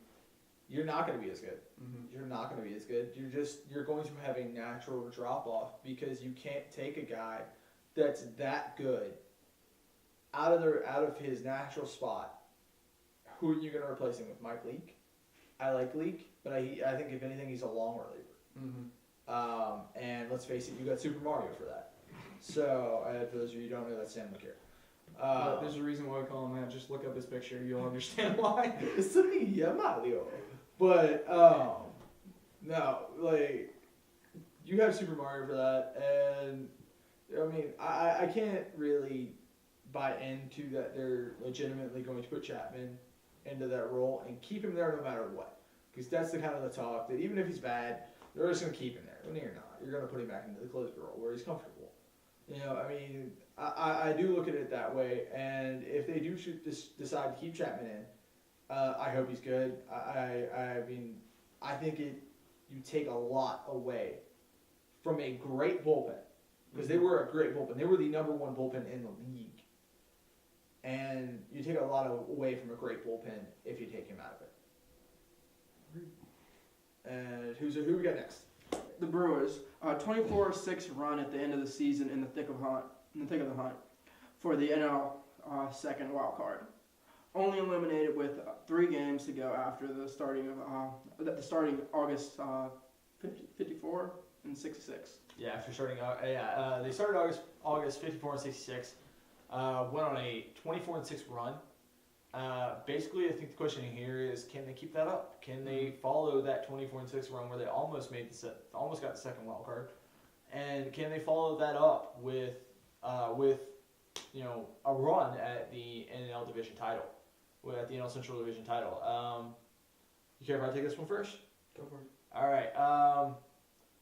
you're not going to be as good. Mm-hmm. You're not going to be as good. You're going to have a natural drop off because you can't take a guy that's that good out of his natural spot. Who are you going to replace him with? Mike Leake? I like Leake, but I think if anything, he's a long reliever. Mm-hmm. And let's face it, you got Super Mario for that. So, for those of you who don't know, that's Sam McCare. There's a reason why we call him that. Just look up his picture, you'll understand why. It's to me, yeah, Mario. But no, you have Super Mario for that, and I can't really buy into that they're legitimately going to put Chapman into that role and keep him there no matter what. Because that's the kind of the talk that even if he's bad, they're just going to keep him there. When you're not, you're going to put him back into the closer role where he's comfortable. I do look at it that way, and if they do decide to keep Chapman in, I hope he's good. I think you take a lot away from a great bullpen, because they were a great bullpen. They were the number 1 bullpen in the league. And you take a lot away from a great bullpen if you take him out of it. And who we got next? The Brewers, 24-6 run at the end of the season in the thick of the hunt for the NL second wild card. Only eliminated with 3 games to go after the starting August 54 and 66. Yeah, after starting they started August 54 and 66. Went on a 24-6 run. Basically, I think the question here is, can they keep that up? Can they follow that 24-6 run where they almost got the second wild card, and can they follow that up with a run at the NL division title, at the NL Central division title? You care if I take this one first? Go for it. All right.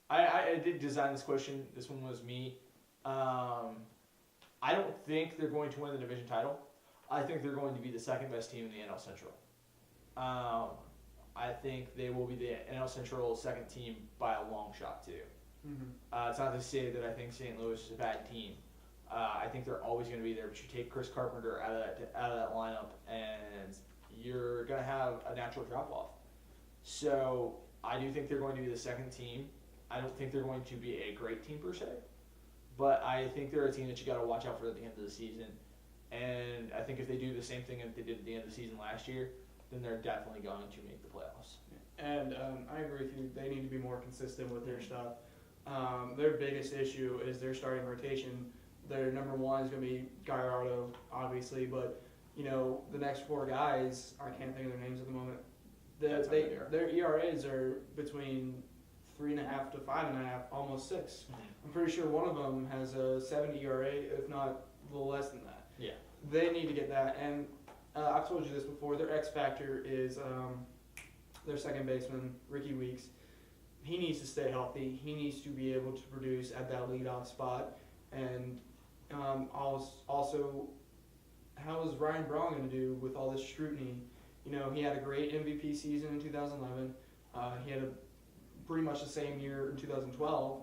I did design this question. This one was me. I don't think they're going to win the division title. I think they're going to be the second best team in the NL Central. I think they will be the NL Central second team by a long shot too. Mm-hmm. It's not to say that I think St. Louis is a bad team. I think they're always going to be there, but you take Chris Carpenter out of that lineup, and you're going to have a natural drop off. So I do think they're going to be the second team. I don't think they're going to be a great team per se, but I think they're a team that you got to watch out for at the end of the season. And I think if they do the same thing that they did at the end of the season last year, then they're definitely going to make the playoffs. And I agree with you. They need to be more consistent with their stuff. Their biggest issue is their starting rotation. their number one is going to be Gallardo, obviously, but the next four guys, I can't think of their names at the moment. Their ERAs are between 3.5 to 5.5, almost 6. Mm-hmm. I'm pretty sure one of them has a 70 ERA, if not a little less than that. Yeah. They need to get that, and I've told you this before. Their X factor is their second baseman, Ricky Weeks. He needs to stay healthy. He needs to be able to produce at that leadoff spot. And also, how is Ryan Braun going to do with all this scrutiny? He had a great MVP season in 2011. He had pretty much the same year in 2012.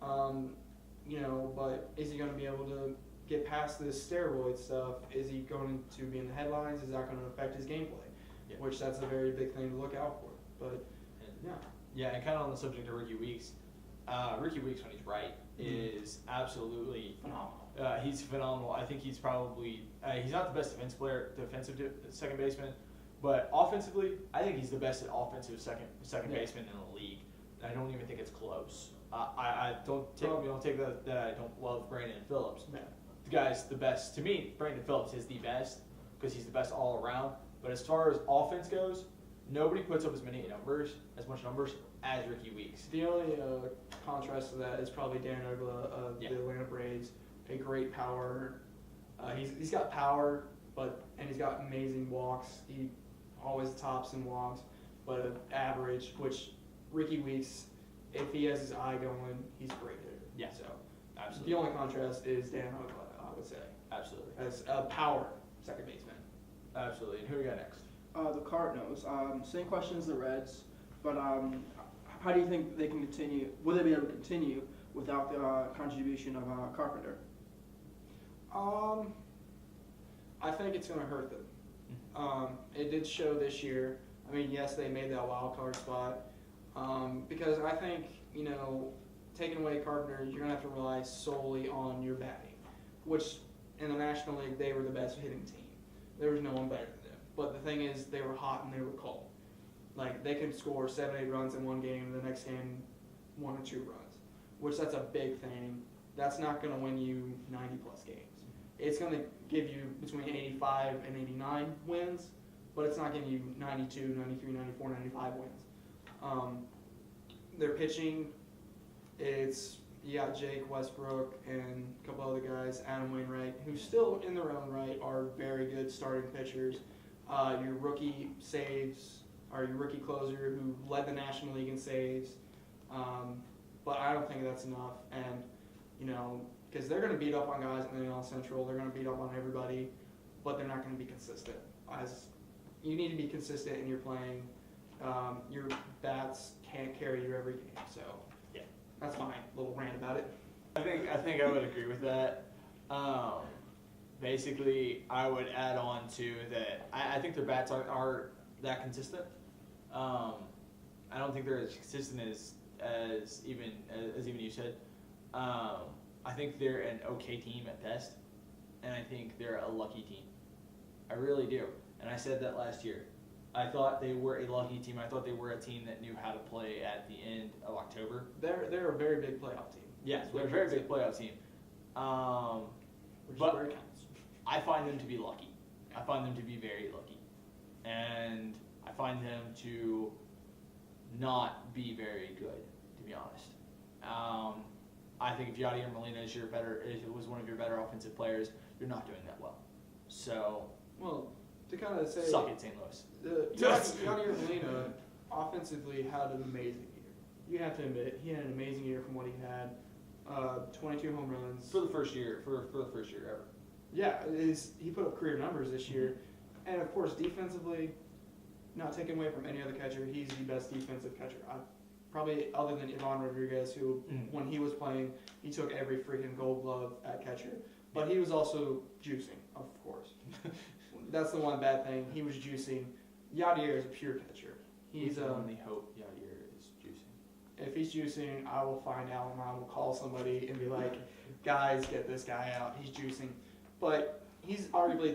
But is he going to be able to get past this steroid stuff? Is he going to be in the headlines? Is that going to affect his gameplay? Yeah. Which that's a very big thing to look out for. But yeah. Yeah, and kind of on the subject of Ricky Weeks, when he's right, is absolutely Phenomenal. He's phenomenal. I think he's probably he's not the best defensive second baseman, but offensively, I think he's the best at offensive second baseman in the league. I don't even think it's close. I don't take that I don't love Brandon Phillips. Yeah. The guy's the best to me. Brandon Phillips is the best because he's the best all around. But as far as offense goes, nobody puts up as much numbers as Ricky Weeks. The only contrast to that is probably Dan Uggla of the Atlanta Braves. A great power. He's got power, and he's got amazing walks. He always tops in walks, but an average, which Ricky Weeks, if he has his eye going, he's a great hitter. Yeah. So Absolutely. the only contrast is Dan Uggla, I would say, Absolutely. as a power second baseman. Absolutely. And who we got next? The Cardinals. Same question as the Reds, but how do you think they can continue? Will they be able to continue without the contribution of Carpenter? I think it's going to hurt them. It did show this year. I mean, yes, they made that wild card spot because I think taking away Carpenter, you're going to have to rely solely on your batting, which in the National League they were the best hitting team. There was no one better than them. But the thing is, they were hot and they were cold. Like they could score 7-8 runs in one game, and the next game 1 or 2 runs, which that's a big thing. That's not going to win you 90 plus games. It's going to give you between 85 and 89 wins, but it's not giving you 92, 93, 94, 95 wins. Their pitching, you got Jake Westbrook and a couple other guys, Adam Wainwright, who still in their own right are very good starting pitchers. Your rookie closer who led the National League in saves. But I don't think that's enough. And, because they're going to beat up on guys in the NL Central, they're going to beat up on everybody, but they're not going to be consistent. You need to be consistent in your playing. Your bats can't carry you every game. So yeah, that's my little rant about it. I think I would agree with that. Basically, I would add on to that. I think their bats are that consistent. I don't think they're as consistent as even you said. I think they're an okay team at best, and I think they're a lucky team. I really do, and I said that last year. I thought they were a lucky team. I thought they were a team that knew how to play at the end of October. They're a very big playoff team. Yes, they're a very big playoff team. Which but is where it counts. I find them to be lucky. I find them to be very lucky, and I find them to not be very good, to be honest. I think if Yadier Molina was one of your better offensive players, you're not doing that well. So, well, to kind of say, suck it, St. Louis. Yadier Molina offensively had an amazing year. You have to admit, he had an amazing year from what he had. 22 home runs for the first year ever. Yeah, he put up career numbers this year, and of course defensively, not taken away from any other catcher, he's the best defensive catcher. Probably other than Ivan Rodriguez, who when he was playing, he took every freaking Gold Glove at catcher. But he was also juicing, of course. That's the one bad thing. He was juicing. Yadier is a pure catcher. He's only hope Yadier is juicing. If he's juicing, I will find out and I will call somebody and be like, guys, get this guy out. He's juicing. But he's arguably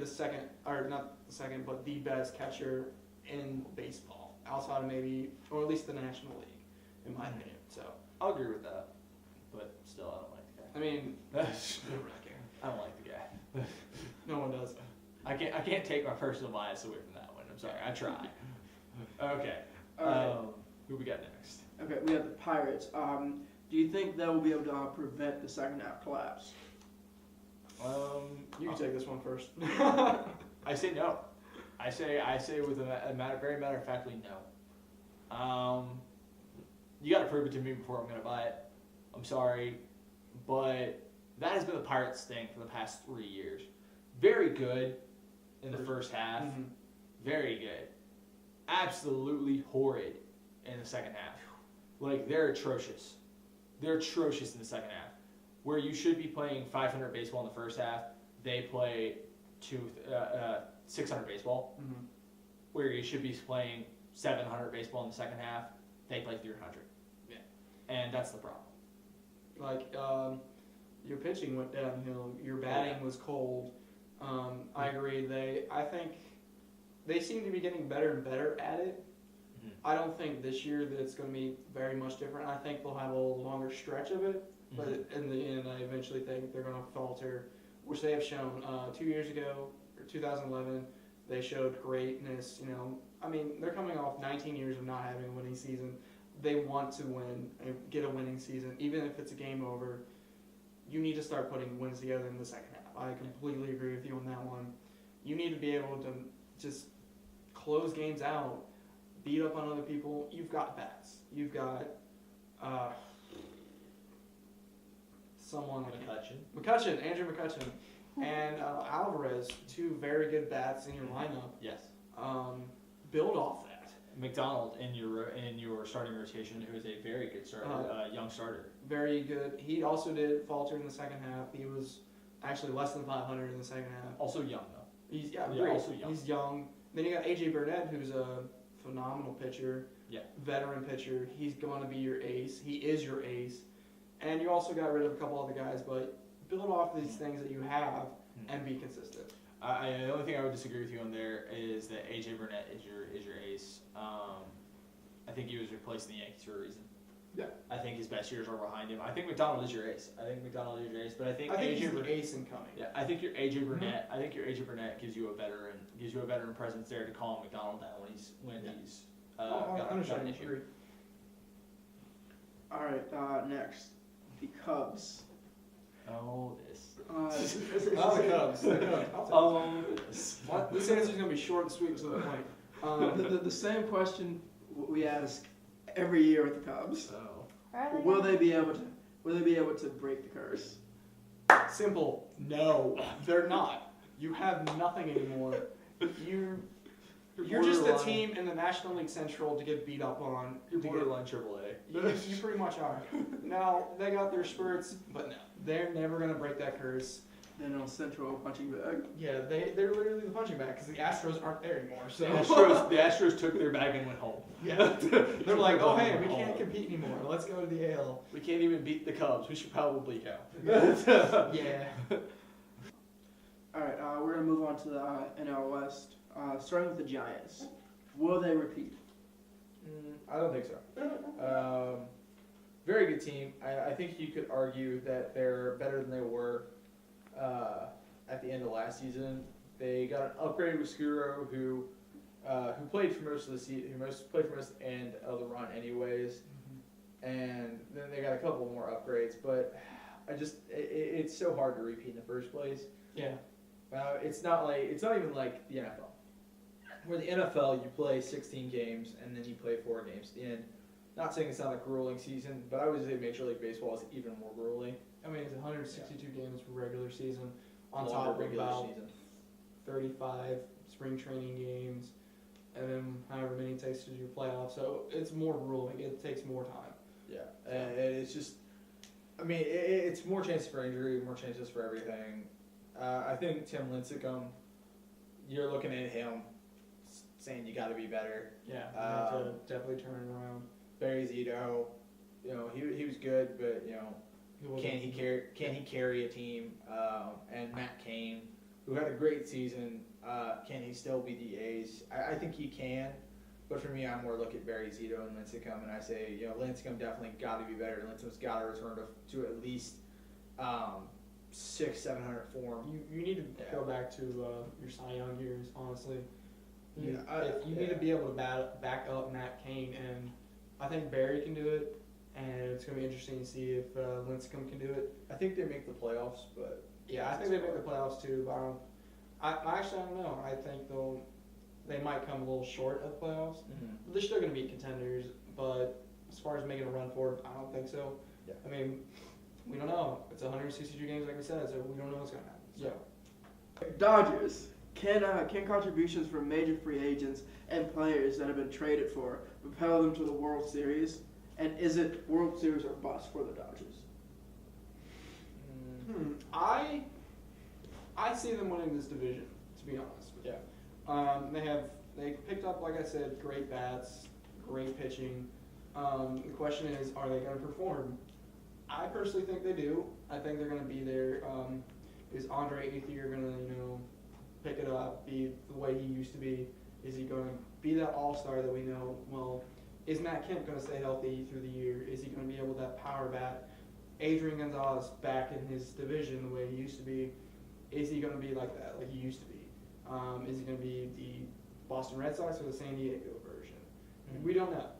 but the best catcher in baseball, outside of maybe, or at least the National League, in my opinion. So I'll agree with that, but still, I don't like the guy. I mean, I don't like the guy. No one does. I can't take my personal bias away from that one. I'm sorry. I try. Okay. All right. Who we got next? Okay, we have the Pirates. Do you think they will be able to prevent the second half collapse? You can take this one first. I say no. I say with a very matter of factly no. You got to prove it to me before I'm going to buy it. I'm sorry, but that has been the Pirates' thing for the past 3 years. Very good in the first half. Mm-hmm. Very good. Absolutely horrid in the second half. Like, they're atrocious. They're atrocious in the second half. Where you should be playing 500 baseball in the first half, they play 600 baseball. Mm-hmm. Where you should be playing 700 baseball in the second half, they play 300. Yeah. And that's the problem. Like, your pitching went downhill. Your batting was cold. I agree. I think they seem to be getting better and better at it. Mm-hmm. I don't think this year that it's going to be very much different. I think they'll have a little longer stretch of it. But in the end, I eventually think they're going to falter, which they have shown 2 years ago, or 2011. They showed greatness. I mean, they're coming off 19 years of not having a winning season. They want to win and get a winning season, even if it's a game over. You need to start putting wins together in the second half. I completely agree with you on that one. You need to be able to just close games out, beat up on other people. You've got bats. You've got someone like Andrew McCutchen, and Alvarez, two very good bats in your lineup. Yes. Build off that. McDonald in your starting rotation, who is a very good starter, young starter. Very good. He also did falter in the second half. He was actually less than 500 in the second half. Also young though. He's great. Also young. He's young. Then you got AJ Burnett, who's a phenomenal pitcher. Yeah. Veteran pitcher. He's going to be your ace. He is your ace. And you also got rid of a couple other guys, but build off these things that you have and be consistent. The only thing I would disagree with you on there is that AJ Burnett is your ace. I think he was replacing the Yankees for a reason. Yeah. I think his best years are behind him. I think McDonald is your ace. But I think he's AJ the ace incoming. Yeah, I think your AJ Burnett. I think your AJ Burnett gives you a veteran presence there to calm McDonald down when he's got an issue. All right, next, the Cubs. Oh, this. The Cubs. Oh, this. This answer is going to be short and sweet to the point. The same question we ask every year with the Cubs. Oh. Will they be able to break the curse? Simple. No, they're not. You have nothing anymore. You're just a team in the National League Central to get beat up on. You're borderline AAA. You pretty much are. Now, they got their spurts, but no, they're never going to break that curse. They're no Central punching bag. Yeah, they're literally the punching bag because the Astros aren't there anymore. So the Astros took their bag and went home. Yeah, they're like, oh hey, we can't compete anymore. Let's go to the AL. We can't even beat the Cubs. We should probably go. Yeah. All right, we're gonna move on to the NL West. Starting with the Giants, will they repeat? I don't think so. Very good team. I think you could argue that they're better than they were at the end of last season. They got an upgrade with Skuro, who played for most of the season, played for most of the end of the run, anyways. And then they got a couple more upgrades, but it's so hard to repeat in the first place. Yeah. It's not even like the NFL. Where the NFL, you play 16 games and then you play 4 games at the end. Not saying it's not a grueling season, but I would say Major League Baseball is even more grueling. I mean, it's 162 games for regular season, on Longer top of regular about season. 35 spring training games, and then however many it takes to do playoffs. So it's more grueling. It takes more time. Yeah, and it's just, I mean, it's more chances for injury, more chances for everything. I think Tim Lincecum, you're looking at him saying you got to be better. Yeah, you have to definitely turn it around. Barry Zito, he was good, but can he carry a team? And Matt Cain, who had a great season, can he still be the ace? I think he can, but for me, I more look at Barry Zito and Lincecum, and I say, Lincecum definitely got to be better. Lincecum's got to return to at least 600-700 form. You need to go back to your Cy Young years, honestly. You Yeah, need to be able to back up Matt Cain, and I think Barry can do it, and it's going to be interesting to see if Lincecum can do it. I think they make the playoffs, but Yeah, I think they make the playoffs too, but I actually don't know. I think they might come a little short of the playoffs. mm-hmm. They're still going to be contenders, but as far as making a run for it, I don't think so. Yeah. I mean, we don't know. It's 162 games, like we said, so we don't know what's going to happen. So. Yeah. Dodgers. Can contributions from major free agents and players that have been traded for propel them to the World Series? And is it World Series or bust for the Dodgers? I see them winning this division, to be honest with you. Yeah. They picked up, like I said, great bats, great pitching. The question is, are they going to perform? I personally think they do. I think they're going to be there. Is Andre Ethier going to, pick it up, be the way he used to be? Is he going to be that all-star that we know? Well, is Matt Kemp going to stay healthy through the year? Is he going to be able to that power bat? Adrian Gonzalez back in his division the way he used to be. Is he going to be like that, like he used to be? Is he going to be the Boston Red Sox or the San Diego version? Mm-hmm. We don't know.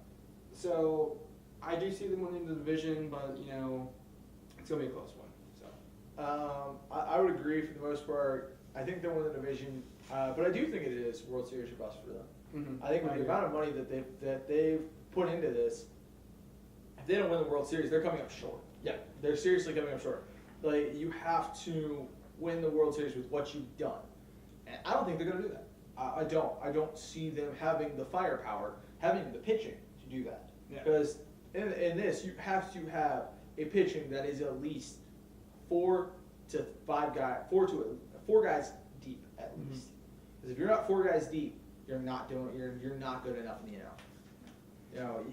So I do see them winning the division, but it's going to be a close one. So I would agree for the most part. I think they'll win the division, but I do think it is World Series or bust for them. mm-hmm. I think with the amount of money that they've put into this, if they don't win the World Series, they're coming up short. Yeah, they're seriously coming up short. Like, you have to win the World Series with what you've done, and I don't think they're going to do that. I don't see them having the firepower, having the pitching to do that. Yeah. Because in this, you have to have a pitching that is at least 4 guys deep at Mm-hmm. least. Because if you're not 4 guys deep, you're not good enough in the NL.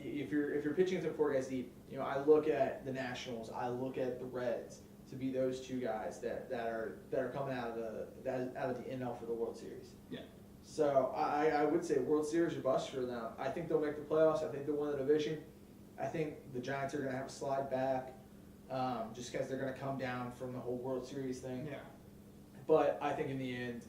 If you're pitching to 4 guys deep, I look at the Nationals, I look at the Reds to be those 2 guys that are coming out of the NL for the World Series. Yeah. So I would say World Series or bust for them. I think they'll make the playoffs. I think they'll win the division. I think the Giants are going to have a slide back, just because they're going to come down from the whole World Series thing. Yeah. But I think in the end,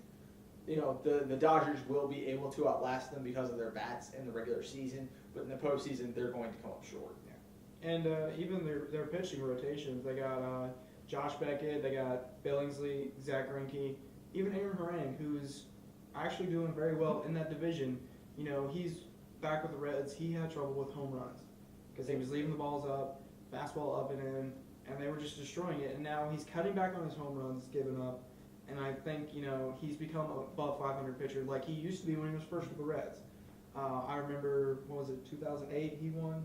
the Dodgers will be able to outlast them because of their bats in the regular season. But in the postseason, they're going to come up short. Yeah. And even their pitching rotations, they got Josh Beckett, they got Billingsley, Zach Greinke, even Aaron Harang, who's actually doing very well in that division. He's back with the Reds. He had trouble with home runs because he was leaving the balls up, fastball up and in, and they were just destroying it. And now he's cutting back on his home runs, giving up. And I think, he's become above 500 pitcher like he used to be when he was first with the Reds. I remember, 2008 he won?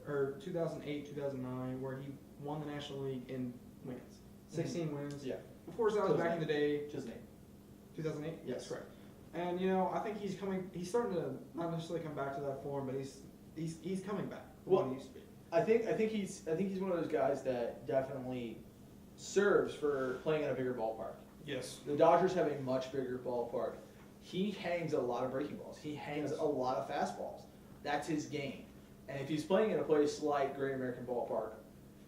Or 2008, 2009, where he won the National League in wins. 16 wins. Yeah. Of course, that was back in the day. Just name. 2008? Yes. That's correct. And, I think he's starting to not necessarily come back to that form, but he's coming back from what he used to be. I think he's one of those guys that definitely serves for playing in a bigger ballpark. Yes. The Dodgers have a much bigger ballpark. He hangs a lot of breaking balls. He hangs a lot of fastballs. That's his game. And if he's playing in a place like Great American Ballpark,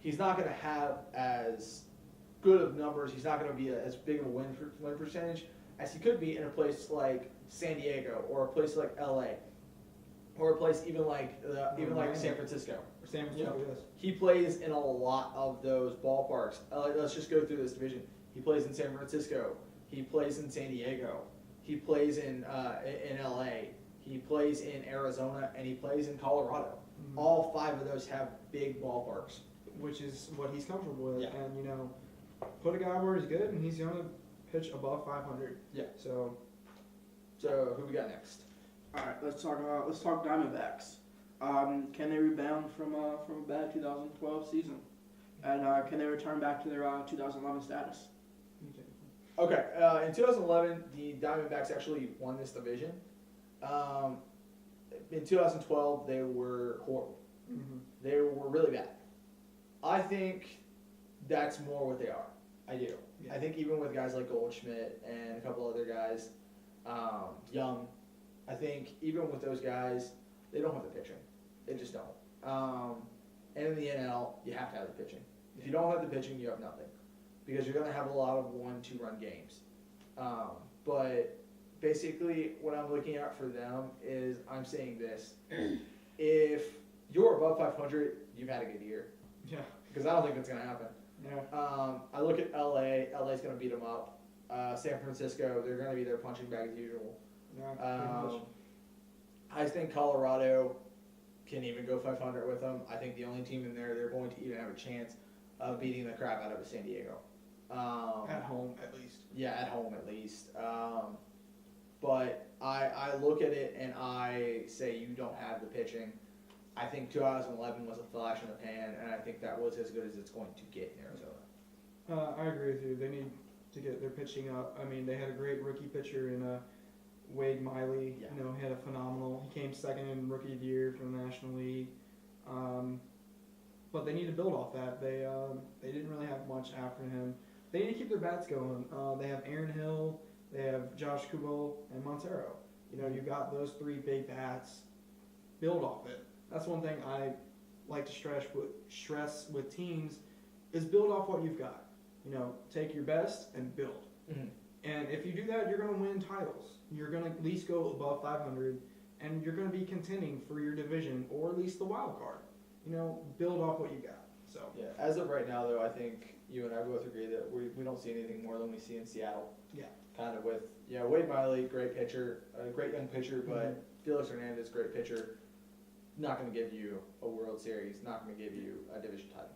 he's not going to have as good of numbers. He's not going to be as big of a win percentage as he could be in a place like San Diego or a place like LA or a place even like San Francisco. San Francisco, yes. He plays in a lot of those ballparks. Let's just go through this division. He plays in San Francisco. He plays in San Diego. He plays in LA. He plays in Arizona, and he plays in Colorado. Mm-hmm. All 5 of those have big ballparks, Which is what he's comfortable with. Yeah. And, put a guy where he's good, and he's going to pitch above 500. Yeah. So who we got next? All right, let's talk Diamondbacks. Can they rebound from a bad 2012 season, and can they return back to their 2011 status? Okay, in 2011, the Diamondbacks actually won this division. In 2012, they were horrible. Mm-hmm. They were really bad. I think that's more what they are. I do. Yeah. I think even with guys like Goldschmidt and a couple other guys, Young, I think even with those guys, they don't have the pitching. They just don't. And in the NL, you have to have the pitching. If you don't have the pitching, you have nothing. because you're going to have a lot of 1-2 run games. But basically, what I'm looking at for them is I'm saying this: if you're above 500, you've had a good year. Yeah. Because I don't think that's going to happen. Yeah. I look at LA. LA's going to beat them up. San Francisco, they're going to be their punching bag as usual. Yeah. I think Colorado can even go 500 with them. I think the only team in there they're going to even have a chance of beating the crap out of is San Diego. At home, at least. Yeah, at home at least. But I look at it and I say you don't have the pitching. I think 2011 was a flash in the pan, and I think that was as good as it's going to get in Arizona. I agree with you. They need to get their pitching up. I mean, they had a great rookie pitcher in Wade Miley. Yeah. You know, he had a phenomenal. He came second in Rookie of the Year for the National League. But they need to build off that. They didn't really have much after him. They need to keep their bats going. They have Aaron Hill, they have Josh Kubel, and Montero. You know, you've got those 3 big bats. Build off it. That's one thing I like to stress with teams is build off what you've got. You know, take your best and build. Mm-hmm. And if you do that, you're going to win titles. You're going to at least go above 500, and you're going to be contending for your division or at least the wild card. You know, build off what you got. So Yeah, as of right now, though, I think you and I both agree that we don't see anything more than we see in Seattle. Yeah. Kind of with, Wade Miley, great pitcher, a great young pitcher, but Felix Hernandez, great pitcher, not going to give you a World Series, not going to give you a division title.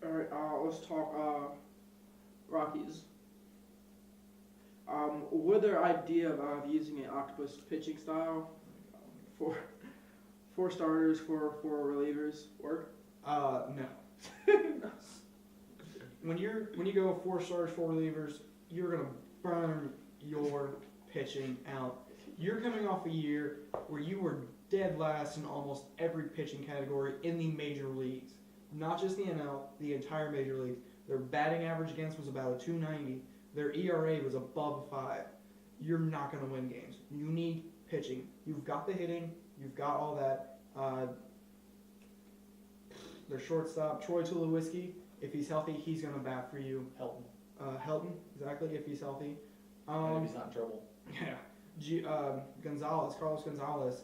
All right, let's talk Rockies. Would their idea of using an octopus pitching style for 4 starters, 4 relievers work? No. When you go 4 starters, 4 relievers, you're gonna burn your pitching out. You're coming off a year where you were dead last in almost every pitching category in the major leagues, not just the NL, the entire major leagues. Their batting average against was about a 290. Their ERA was above 5. You're not gonna win games. You need pitching. You've got the hitting. You've got all that. Their shortstop, Troy Tulowitzki, if he's healthy, he's going to bat for you. Helton, exactly, if he's healthy. And if he's not in trouble. Yeah. Carlos Gonzalez,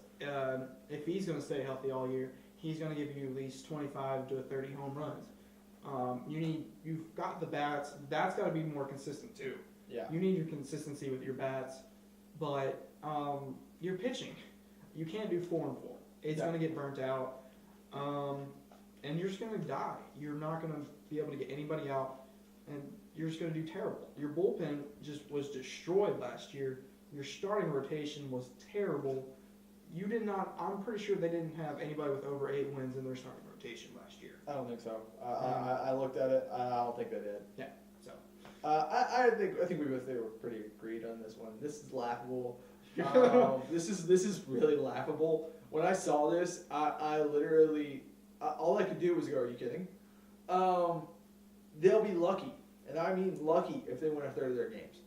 if he's going to stay healthy all year, he's going to give you at least 25 to 30 home runs. You've got the bats. That's got to be more consistent too. Yeah. You need your consistency with your bats, but your pitching, you can't do 4 and 4. It's going to get burnt out. And you're just going to die. You're not going to be able to get anybody out, and you're just going to do terrible. Your bullpen just was destroyed last year. Your starting rotation was terrible. You did not. I'm pretty sure they didn't have anybody with over 8 wins in their starting rotation last year. I don't think so. I looked at it. I don't think they did. Yeah. So. I think we both were pretty agreed on this one. This is laughable. This is really laughable. When I saw this, I literally. All I could do was go, "Are you kidding?" They'll be lucky, and I mean lucky, if they win a third of their games.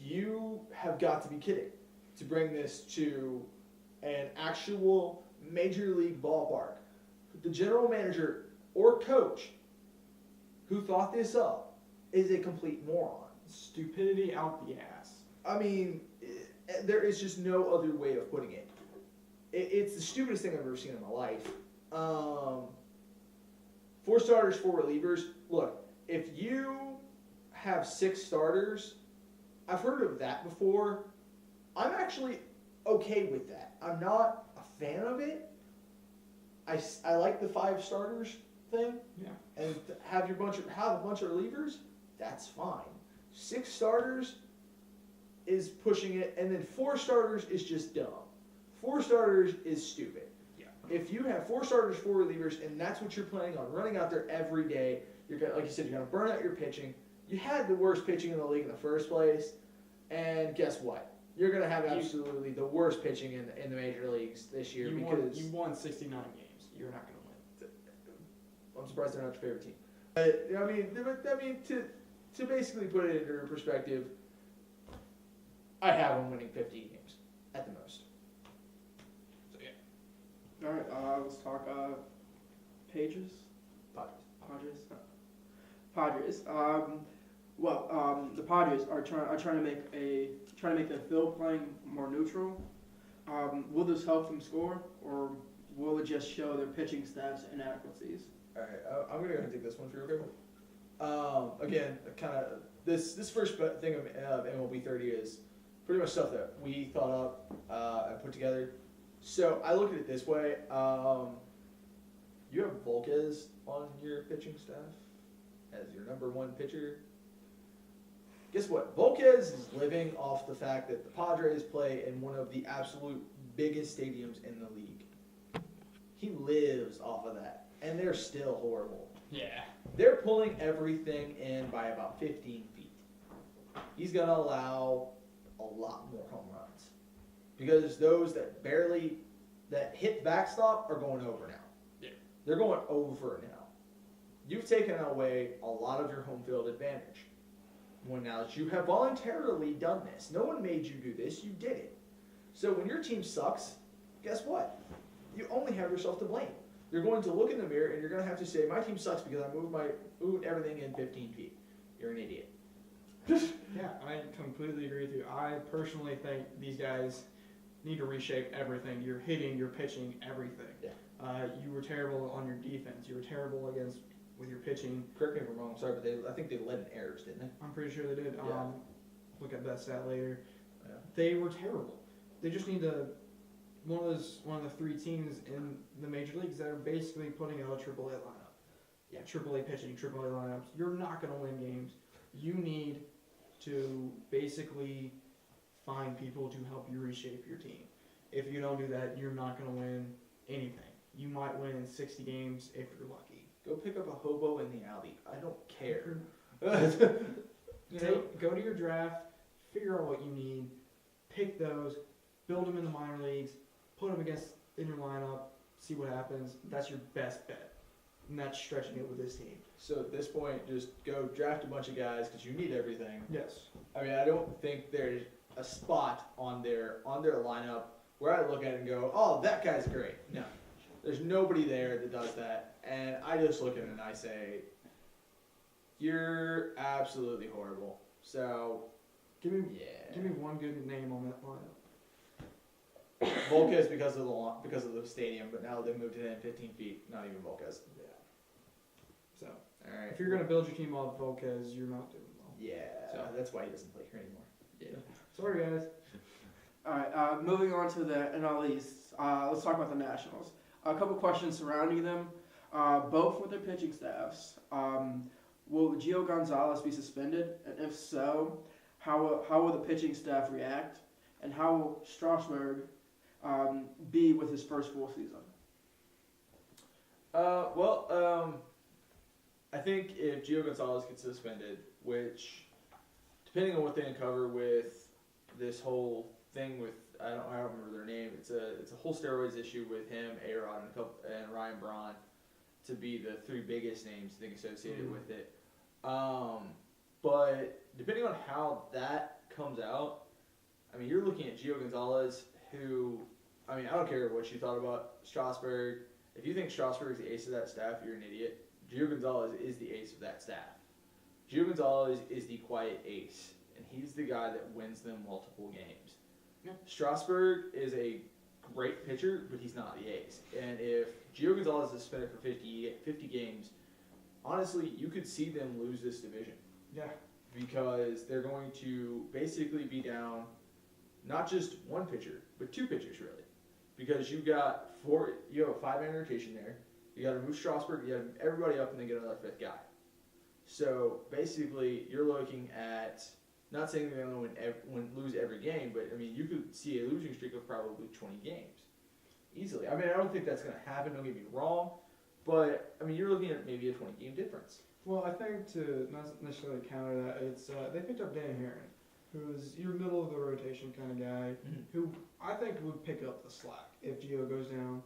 You have got to be kidding to bring this to an actual major league ballpark. The general manager or coach who thought this up is a complete moron. Stupidity out the ass. I mean, there is just no other way of putting it. It's the stupidest thing I've ever seen in my life. 4 starters, 4 relievers. Look, if you have 6 starters, I've heard of that before. I'm actually okay with that. I'm not a fan of it. I like the 5 starters thing. Yeah. And have a bunch of relievers. That's fine. 6 starters is pushing it, and then 4 starters is just dumb. 4 starters is stupid. Yeah. If you have 4 starters, 4 relievers, and that's what you're planning on running out there every day, you're gonna, like you said, you're gonna burn out your pitching. You had the worst pitching in the league in the first place, and guess what? You're gonna have absolutely the worst pitching in the major leagues this year because you won 69 games. You're not gonna win. I'm surprised they're not your favorite team. But, I mean, to basically put it into perspective, I have them winning 50 games at the most. So yeah. All right, let's talk Padres. Padres. Padres. Padres. The Padres are trying to make their field playing more neutral. Will this help them score, or will it just show their pitching staff's inadequacies? All right, I'm gonna go ahead and take this one for you, okay? Again, kind of this first thing of MLB 30 is pretty much stuff that we thought up and put together. So I look at it this way: you have Volquez on your pitching staff as your number one pitcher. Guess what? Volquez is living off the fact that the Padres play in one of the absolute biggest stadiums in the league. He lives off of that, and they're still horrible. Yeah. They're pulling everything in by about 15 feet. He's going to allow a lot more home runs because those that hit the backstop are going over now. Yeah. They're going over now. You've taken away a lot of your home field advantage. Well, now that you have voluntarily done this, no one made you do this, you did it. So when your team sucks, guess what? You only have yourself to blame. You're going to look in the mirror and you're going to have to say, my team sucks because I moved everything in 15 feet. You're an idiot. Yeah, I completely agree with you. I personally think these guys need to reshape everything. Your hitting, your pitching, everything. Yeah. You were terrible on your defense. You were terrible with your pitching. Correct me if I'm wrong, sorry, but I think they led in errors, didn't they? I'm pretty sure they did. Yeah. Look at that stat later. Yeah. They were terrible. They just need to one of the three teams in the major leagues that are basically putting out a AAA lineup. Yeah. AAA pitching, AAA lineups. You're not going to win games. You need to basically find people to help you reshape your team. If you don't do that, you're not going to win anything. You might win in 60 games if you're lucky. Go pick up a hobo in the alley. I don't care. Go to your draft, figure out what you need, pick those, build them in the minor leagues, put them in your lineup, see what happens. That's your best bet. And that's stretching it with this team. So at this point, just go draft a bunch of guys because you need everything. Yes. I mean, I don't think there's a spot on their lineup where I look at it and go, oh, that guy's great. No. There's nobody there that does that. And I just look at it and I say, you're absolutely horrible. So, Give me yeah. one good name on that lineup. Volquez because of the stadium, but now they moved it in 15 feet. Not even Volquez. Yeah. So, All right. if you're going to build your team off Volquez, you're not doing well. Yeah, So. that's why he doesn't play here anymore. Yeah. Sorry, guys. All right, moving on to the NL East. Let's talk about the Nationals. A couple questions surrounding them, both with their pitching staffs. Will Gio Gonzalez be suspended? And if so, how will the pitching staff react? And how will Strasburg be with his first full season? I think if Gio Gonzalez gets suspended, which, depending on what they uncover with this whole thing with I don't remember their name. It's a whole steroids issue with him, A-Rod, and Ryan Braun to be the three biggest names I think associated with it. But depending on how that comes out, I mean, you're looking at Gio Gonzalez, who, I mean, I don't care what you thought about Strasburg. If you think Strasburg is the ace of that staff, you're an idiot. Gio Gonzalez is the ace of that staff. Gio Gonzalez is the quiet ace, and he's the guy that wins them multiple games. Yeah. Strasburg is a great pitcher, but he's not the ace. And if Gio Gonzalez is suspended for 50 games, honestly, you could see them lose this division. Yeah. Because they're going to basically be down not just one pitcher, but two pitchers, really. Because you have a five-man rotation there. You got to remove Strasburg, you have everybody up, and then get another fifth guy. So basically, you're looking at, not saying they're going to lose every game, but I mean, you could see a losing streak of probably 20 games easily. I mean, I don't think that's going to happen. Don't get me wrong, but I mean, you're looking at maybe a 20-game difference. Well, I think to not necessarily counter that, it's they picked up Dan Herron, who's your middle of the rotation kind of guy, who I think would pick up the slack if Gio goes down.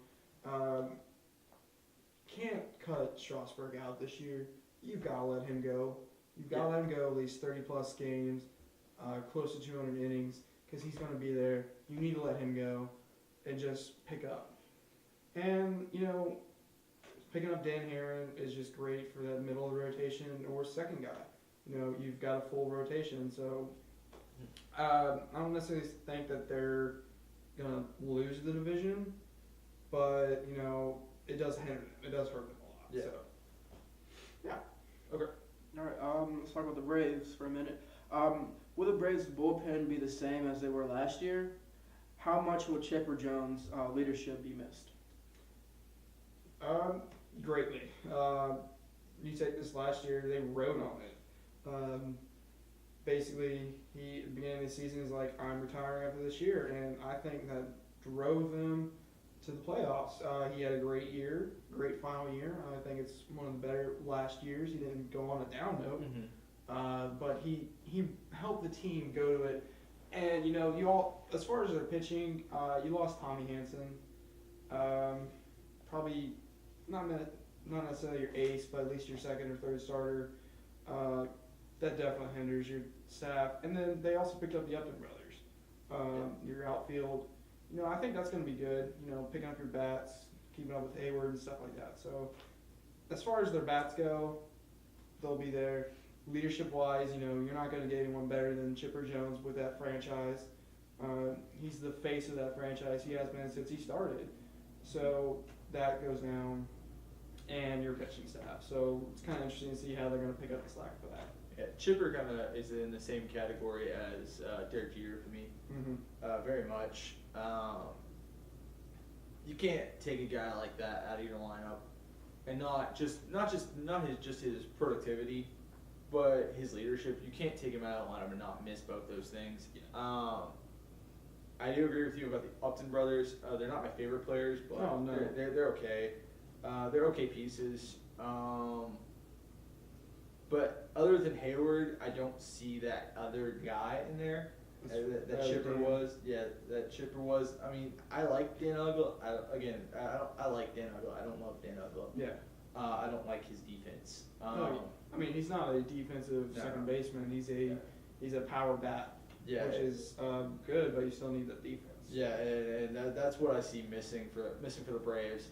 Can't cut Strasburg out this year. You've got to let him go. You've got to let him go at least 30-plus games, close to 200 innings, because he's going to be there. You need to let him go and just pick up. And, picking up Dan Herron is just great for that middle of the rotation or second guy. You know, you've got a full rotation, so I don't necessarily think that they're gonna lose the division, but you know, it does hinder them. It does hurt them a lot. Yeah. So. All right, let's talk about the Braves for a minute. Will the Braves bullpen be the same as they were last year? How much will Chipper Jones' leadership be missed? Greatly. You take this last year, they rode on it. Basically, he at the beginning of the season is like, I'm retiring after this year, and I think that drove them to the playoffs. He had a great year, great final year. I think it's one of the better last years. He didn't go on a down note, but he helped the team go to it. And you know, you all, as far as their pitching, you lost Tommy Hanson. Probably not necessarily your ace, but at least your second or third starter. That definitely hinders your staff. And then they also picked up the Upton brothers. Your outfield, you know, I think that's going to be good. You know, picking up your bats, keeping up with Hayward and stuff like that. So as far as their bats go, they'll be there. Leadership-wise, you know, you're not going to get anyone better than Chipper Jones with that franchise. He's the face of that franchise. He has been since he started. So that goes down, and your pitching staff. So it's kind of interesting to see how they're going to pick up the slack for that. Yeah, Chipper kind of is in the same category as Derek Jeter for me, very much. You can't take a guy like that out of your lineup, and not his productivity, but his leadership. You can't take him out of the lineup and not miss both those things. I do agree with you about the Upton brothers. They're not my favorite players, but they're okay. They're okay pieces. But other than Hayward, I don't see that other guy in there. That Chipper was. Yeah, that Chipper was. I mean, I like Dan Uggla. I like Dan Uggla. I don't love Dan Uggla. Yeah. I don't like his defense. I mean, he's not a defensive second baseman. He's a power bat, which is good, but you still need the defense. Yeah, and that's what I see missing for the Braves.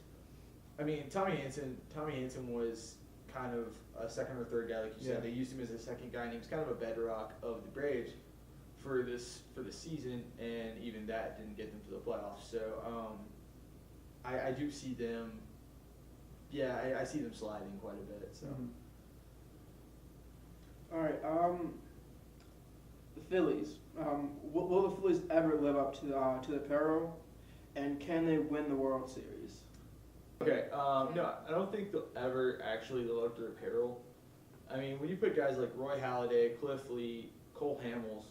I mean, Tommy Hanson was kind of a second or third guy, like you said. They used him as a second guy, and he was kind of a bedrock of the Braves for the season, and even that didn't get them to the playoffs. So I do see them. Yeah, I see them sliding quite a bit. So. All right, the Phillies. Will the Phillies ever live up to the peril, and can they win the World Series? Okay, no, I don't think they'll ever actually live up to their peril. I mean, when you put guys like Roy Halladay, Cliff Lee, Cole Hamels,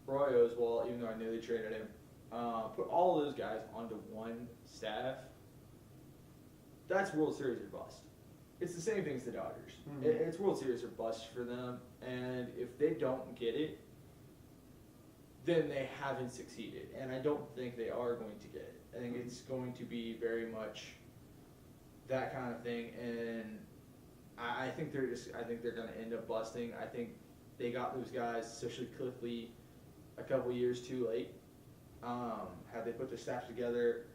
Roy Oswalt, even though I knew they traded him, put all of those guys onto one staff, that's World Series or bust. It's the same thing as the Dodgers. It's World Series or bust for them, and if they don't get it, then they haven't succeeded, and I don't think they are going to get it. I think it's going to be very much that kind of thing, and I think they're going to end up busting. I think they got those guys, especially Cliff Lee, a couple years too late. Had they put their staff together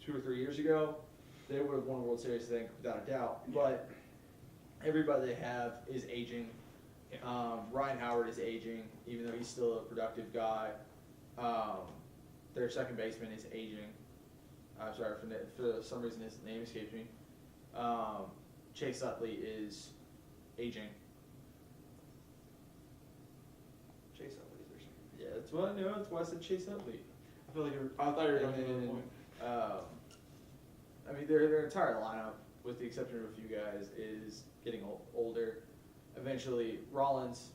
2 or 3 years ago, they would have won a World Series, I think, without a doubt. But everybody they have is aging. Ryan Howard is aging, even though he's still a productive guy. Their second baseman is aging. I'm sorry, for some reason his name escapes me. Chase Utley is aging. Chase Utley is their second. Yeah, that's what I know. That's why I said Chase Utley. I thought you were going to the point. I mean, their entire lineup, with the exception of a few guys, is getting older. Eventually, Rollins,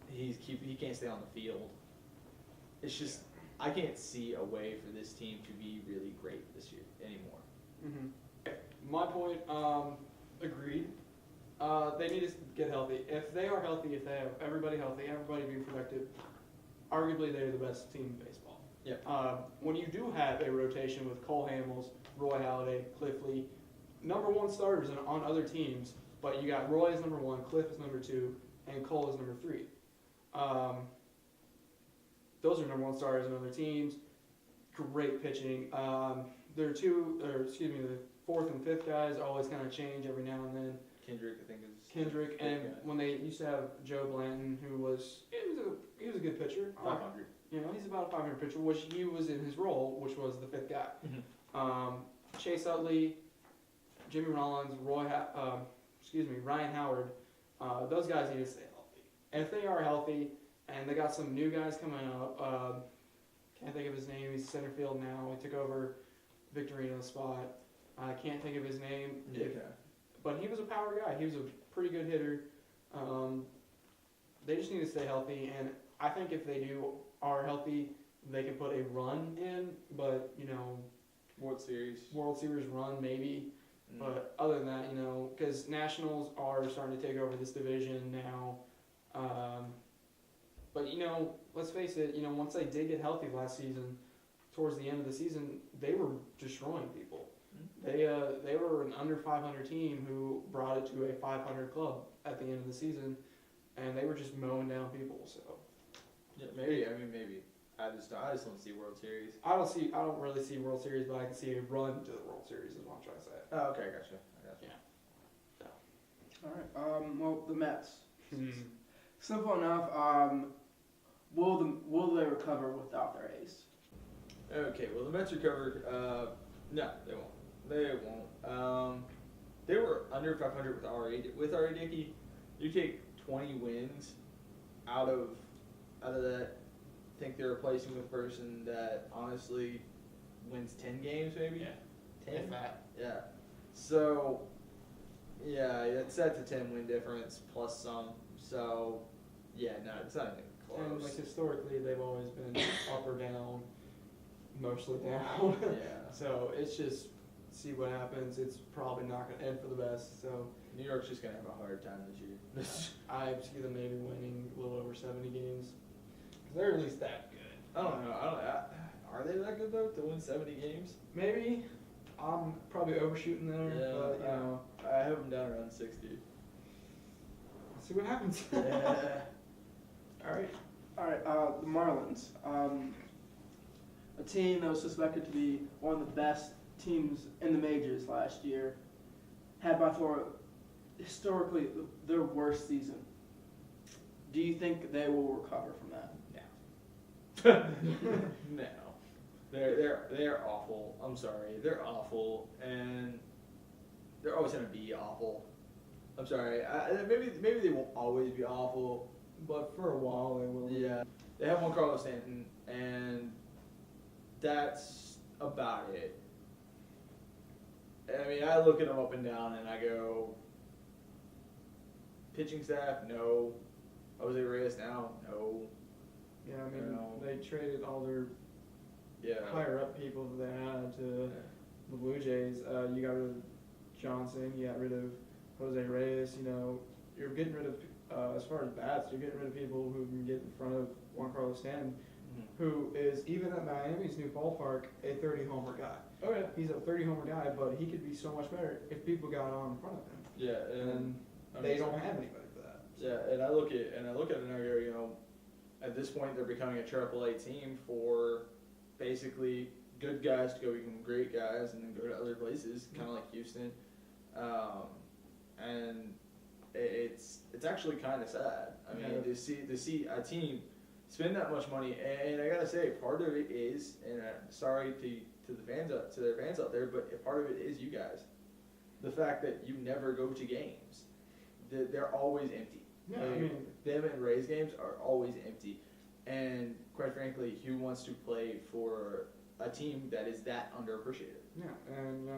he can't stay on the field. It's just I can't see a way for this team to be really great this year anymore. My point, agreed. They need to get healthy. If they are healthy, if they have everybody healthy, everybody being productive, arguably they're the best team in baseball. When you do have a rotation with Cole Hamels, Roy Halladay, Cliff Lee, number one starters on other teams, but you got Roy as number one, Cliff is number two, and Cole is number three. Those are number one starters on other teams. Great pitching. their the fourth and fifth guys always kind of change every now and then. Kendrick, I think, is Kendrick, and when they used to have Joe Blanton, who was he was a good pitcher. 500. He's about a 500 pitcher, which he was in his role, which was the fifth guy. Chase Utley, Jimmy Rollins, Ryan Howard, those guys need to stay healthy. And if they are healthy, and they got some new guys coming up, can't think of his name. He's center field now. He took over Victorino's spot. I can't think of his name. Yeah. But he was a power guy. He was a pretty good hitter. They just need to stay healthy, and I think if they are healthy, they can put a run in. But World Series run maybe. But other than that, because Nationals are starting to take over this division now. But let's face it. Once they did get healthy last season, towards the end of the season, they were destroying people. They were an under 500 team who brought it to a 500 club at the end of the season, and they were just mowing down people. So yeah, maybe. I just don't see World Series. I don't really see World Series, but I can see a run to the World Series is what I'm trying to say. Oh, okay, I gotcha. Yeah. All right. Well, the Mets. Simple enough. Will they recover without their ace? Okay. Well, the Mets recovered. No, they won't. They won't. They were under 500 with R.A. Dickey. You take 20 wins out of that. I think they're replacing with a person that honestly wins 10 games, maybe. Yeah. 10. Yeah. So yeah, that's a 10-win difference plus some. So yeah, no, it's not even close. And historically, they've always been up or down, mostly down. Yeah. So it's just see what happens. It's probably not going to end for the best. So New York's just gonna have a hard time this year. I see them maybe winning a little over 70 games. Because they're at least that good. I don't know. Are they that good though to win 70 games? Maybe. I'm probably overshooting there. Yeah. But, I have them down around 60. let's see what happens. Yeah. All right. The Marlins. A team that was suspected to be one of the best teams in the majors last year, had by far historically their worst season. Do you think they will recover from that? No. They're awful. I'm sorry. They're awful, and they're always gonna be awful. I'm sorry. Maybe they won't always be awful, but for a while they will. Yeah. They have Juan Carlos Stanton, and that's about it. I mean, I look at them up and down, and I go, pitching staff, no. Jose Reyes now, no. Yeah, I mean, they traded all their higher up people that they had to the Blue Jays. You got rid of Johnson. You got rid of Jose Reyes. You're getting rid of, as far as bats, you're getting rid of people who can get in front of Juan Carlos Stanton, who is, even at Miami's new ballpark, a 30-homer guy. Oh yeah. He's a 30-homer guy, but he could be so much better if people got on in front of him. Yeah, and they don't have anybody for that. Yeah, and I look at it and I go, at this point they're becoming a AAA team for basically good guys to go become great guys and then go to other places, kind of like Houston, and it's actually kind of sad. I mean, to see a team spend that much money, and I gotta say, part of it is, and I'm sorry to the fans to their fans out there, but part of it is you guys. The fact that you never go to games, they're always empty. Yeah, them and Rays games are always empty, and quite frankly, who wants to play for a team that is that underappreciated? Yeah, and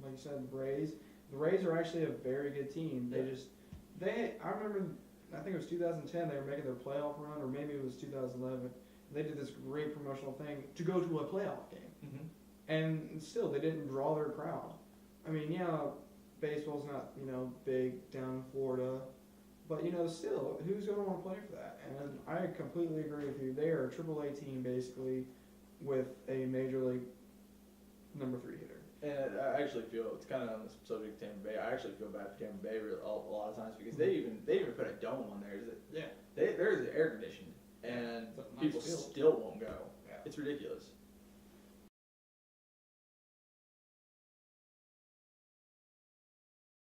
like you said, the Rays are actually a very good team. I remember, I think it was 2010, they were making their playoff run, or maybe it was 2011. They did this great promotional thing to go to a playoff game, and still they didn't draw their crowd. I mean, baseball's not big down in Florida. But, still, who's going to want to play for that? And I completely agree with you. They are a AAA team, basically, with a Major League number 3 hitter. And I actually feel, it's kind of on the subject of Tampa Bay, I actually feel bad for Tampa Bay a lot of times because they even put a dome on there. There's air conditioning, and nice people field. still won't go. Yeah. It's ridiculous.